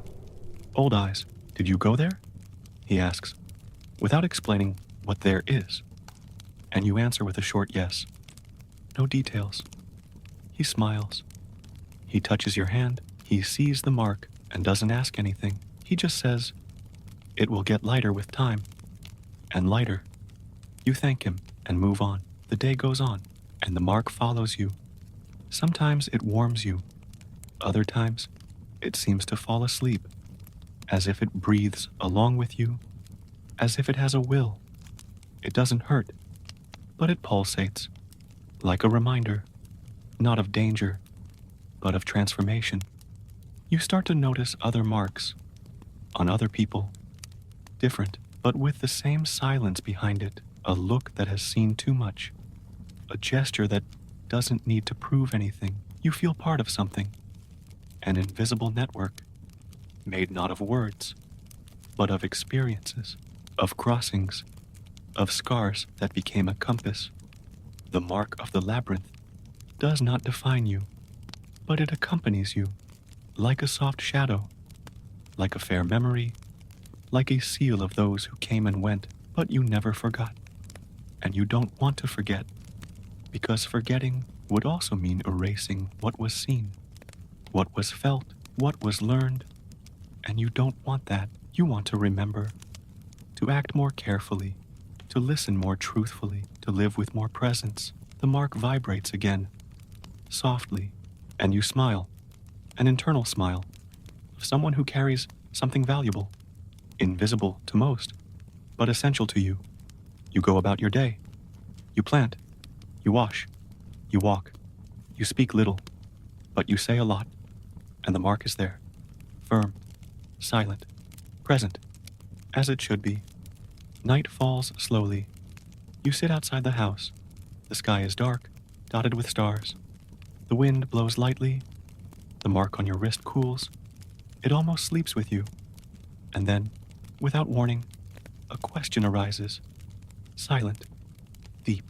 Old Eyes, did you go there? He asks, without explaining what there is. And you answer with a short yes. No details. He smiles. He touches your hand. He sees the mark and doesn't ask anything. He just says, it will get lighter with time. And lighter. You thank him and move on. The day goes on, and the mark follows you. Sometimes it warms you. Other times, it seems to fall asleep, as if it breathes along with you, as if it has a will. It doesn't hurt, but it pulsates, like a reminder, not of danger, but of transformation. You start to notice other marks, on other people, different, but with the same silence behind it, a look that has seen too much, a gesture that doesn't need to prove anything. You feel part of something, an invisible network, made not of words, but of experiences, of crossings, of scars that became a compass. The mark of the labyrinth does not define you, but it accompanies you, like a soft shadow, like a fair memory, like a seal of those who came and went, but you never forgot. And you don't want to forget, because forgetting would also mean erasing what was seen, what was felt, what was learned. And you don't want that. You want to remember, to act more carefully, to listen more truthfully, to live with more presence. The mark vibrates again, softly, and you smile, an internal smile, of someone who carries something valuable, invisible to most, but essential to you. You go about your day. You plant. You wash. You walk. You speak little, but you say a lot, and the mark is there, firm, silent, present, as it should be. Night falls slowly. You sit outside the house. The sky is dark, dotted with stars. The wind blows lightly. The mark on your wrist cools. It almost sleeps with you. And then, without warning, a question arises. Silent. Deep.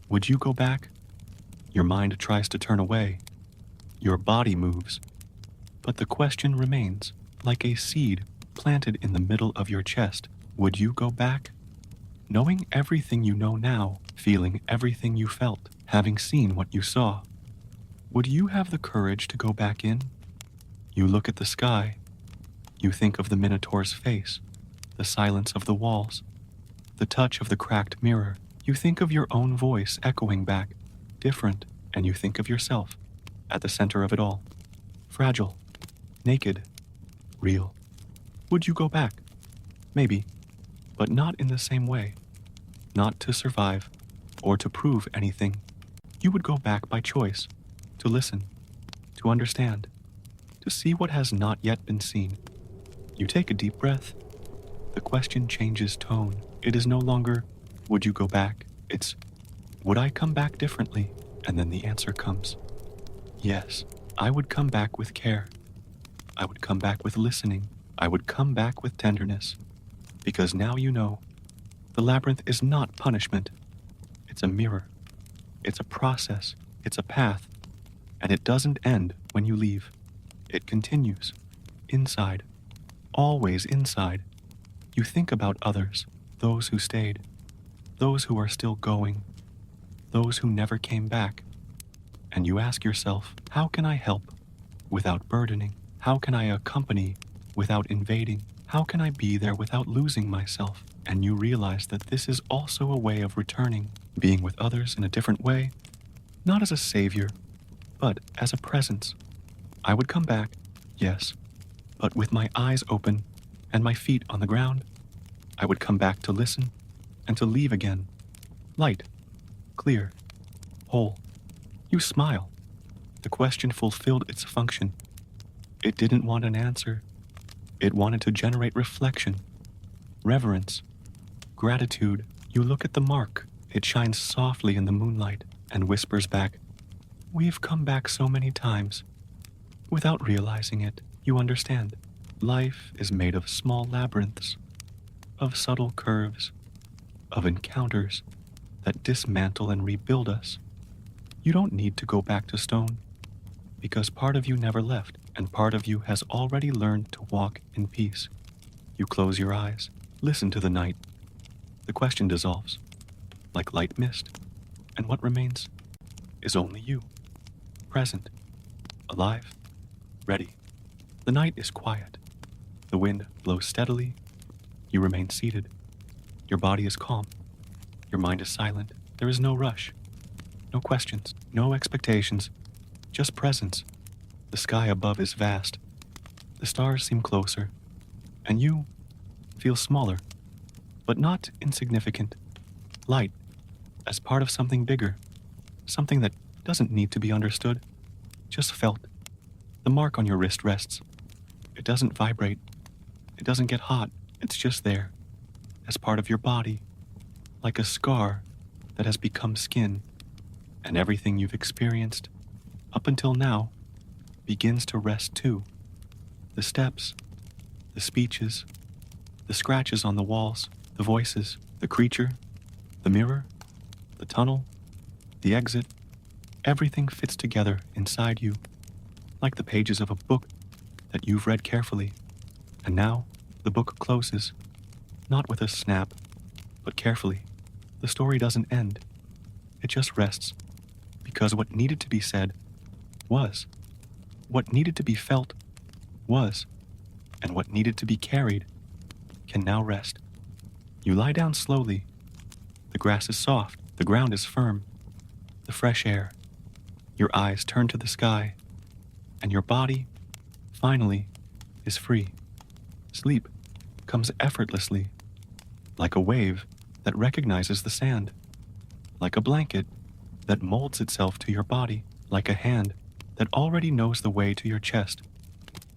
Would you go back? Your mind tries to turn away. Your body moves. But the question remains, like a seed planted in the middle of your chest. Would you go back? Knowing everything you know now, feeling everything you felt, having seen what you saw, would you have the courage to go back in? You look at the sky. You think of the Minotaur's face, the silence of the walls, the touch of the cracked mirror. You think of your own voice echoing back, different, and you think of yourself, at the center of it all. Fragile, naked, real. Would you go back? Maybe, but not in the same way. Not to survive, or to prove anything. You would go back by choice, to listen, to understand, to see what has not yet been seen. You take a deep breath. The question changes tone. It is no longer, would you go back? It's, would I come back differently? And then the answer comes. Yes, I would come back with care. I would come back with listening. I would come back with tenderness. Because now you know, the labyrinth is not punishment. It's a mirror. It's a process. It's a path. And it doesn't end when you leave. It continues. Inside. Always inside. You think about others, those who stayed, those who are still going, those who never came back. And you ask yourself, how can I help without burdening? How can I accompany without invading? How can I be there without losing myself? And you realize that this is also a way of returning, being with others in a different way, not as a savior, but as a presence. I would come back, yes, but with my eyes open and my feet on the ground. I would come back to listen and to leave again. Light, clear, whole. You smile. The question fulfilled its function. It didn't want an answer. It wanted to generate reflection, reverence, gratitude. You look at the mark. It shines softly in the moonlight and whispers back, we've come back so many times. Without realizing it, you understand. Life is made of small labyrinths, of subtle curves, of encounters that dismantle and rebuild us. You don't need to go back to stone, because part of you never left, and part of you has already learned to walk in peace. You close your eyes, listen to the night. The question dissolves, like light mist, and what remains is only you, present, alive, ready. The night is quiet. The wind blows steadily. You remain seated. Your body is calm. Your mind is silent. There is no rush, no questions, no expectations, just presence. The sky above is vast. The stars seem closer, and you feel smaller, but not insignificant. Light, as part of something bigger, something that doesn't need to be understood, just felt. The mark on your wrist rests. It doesn't vibrate. It doesn't get hot. It's just there, as part of your body, like a scar that has become skin. And everything you've experienced, up until now, begins to rest too. The steps, the speeches, the scratches on the walls, the voices, the creature, the mirror, the tunnel, the exit, everything fits together inside you, like the pages of a book that you've read carefully. And now, the book closes, not with a snap, but carefully. The story doesn't end. It just rests, because what needed to be said was. What needed to be felt was. And what needed to be carried can now rest. You lie down slowly. The grass is soft. The ground is firm. The fresh air. Your eyes turn to the sky. And your body, finally, is free. Sleep comes effortlessly, like a wave that recognizes the sand, like a blanket that molds itself to your body, like a hand that already knows the way to your chest.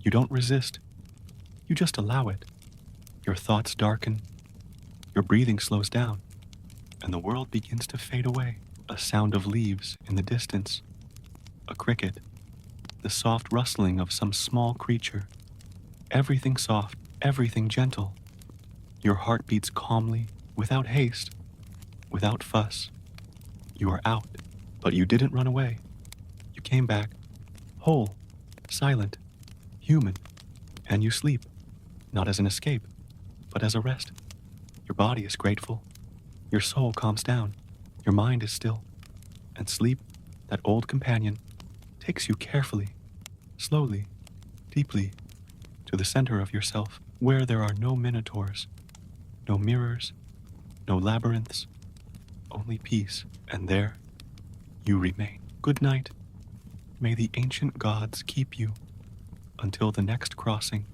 You don't resist. You just allow it. Your thoughts darken. Your breathing slows down. and the world begins to fade away. A sound of leaves in the distance, a cricket, the soft rustling of some small creature. Everything soft, everything gentle. Your heart beats calmly, without haste, without fuss. You are out, but you didn't run away. You came back, whole, silent, human, and you sleep, not as an escape, but as a rest. Your body is grateful, your soul calms down, your mind is still, and sleep, that old companion, takes you carefully, slowly, deeply, to the center of yourself, where there are no minotaurs, no mirrors, no labyrinths, only peace, and there you remain. Good night. May the ancient gods keep you until the next crossing.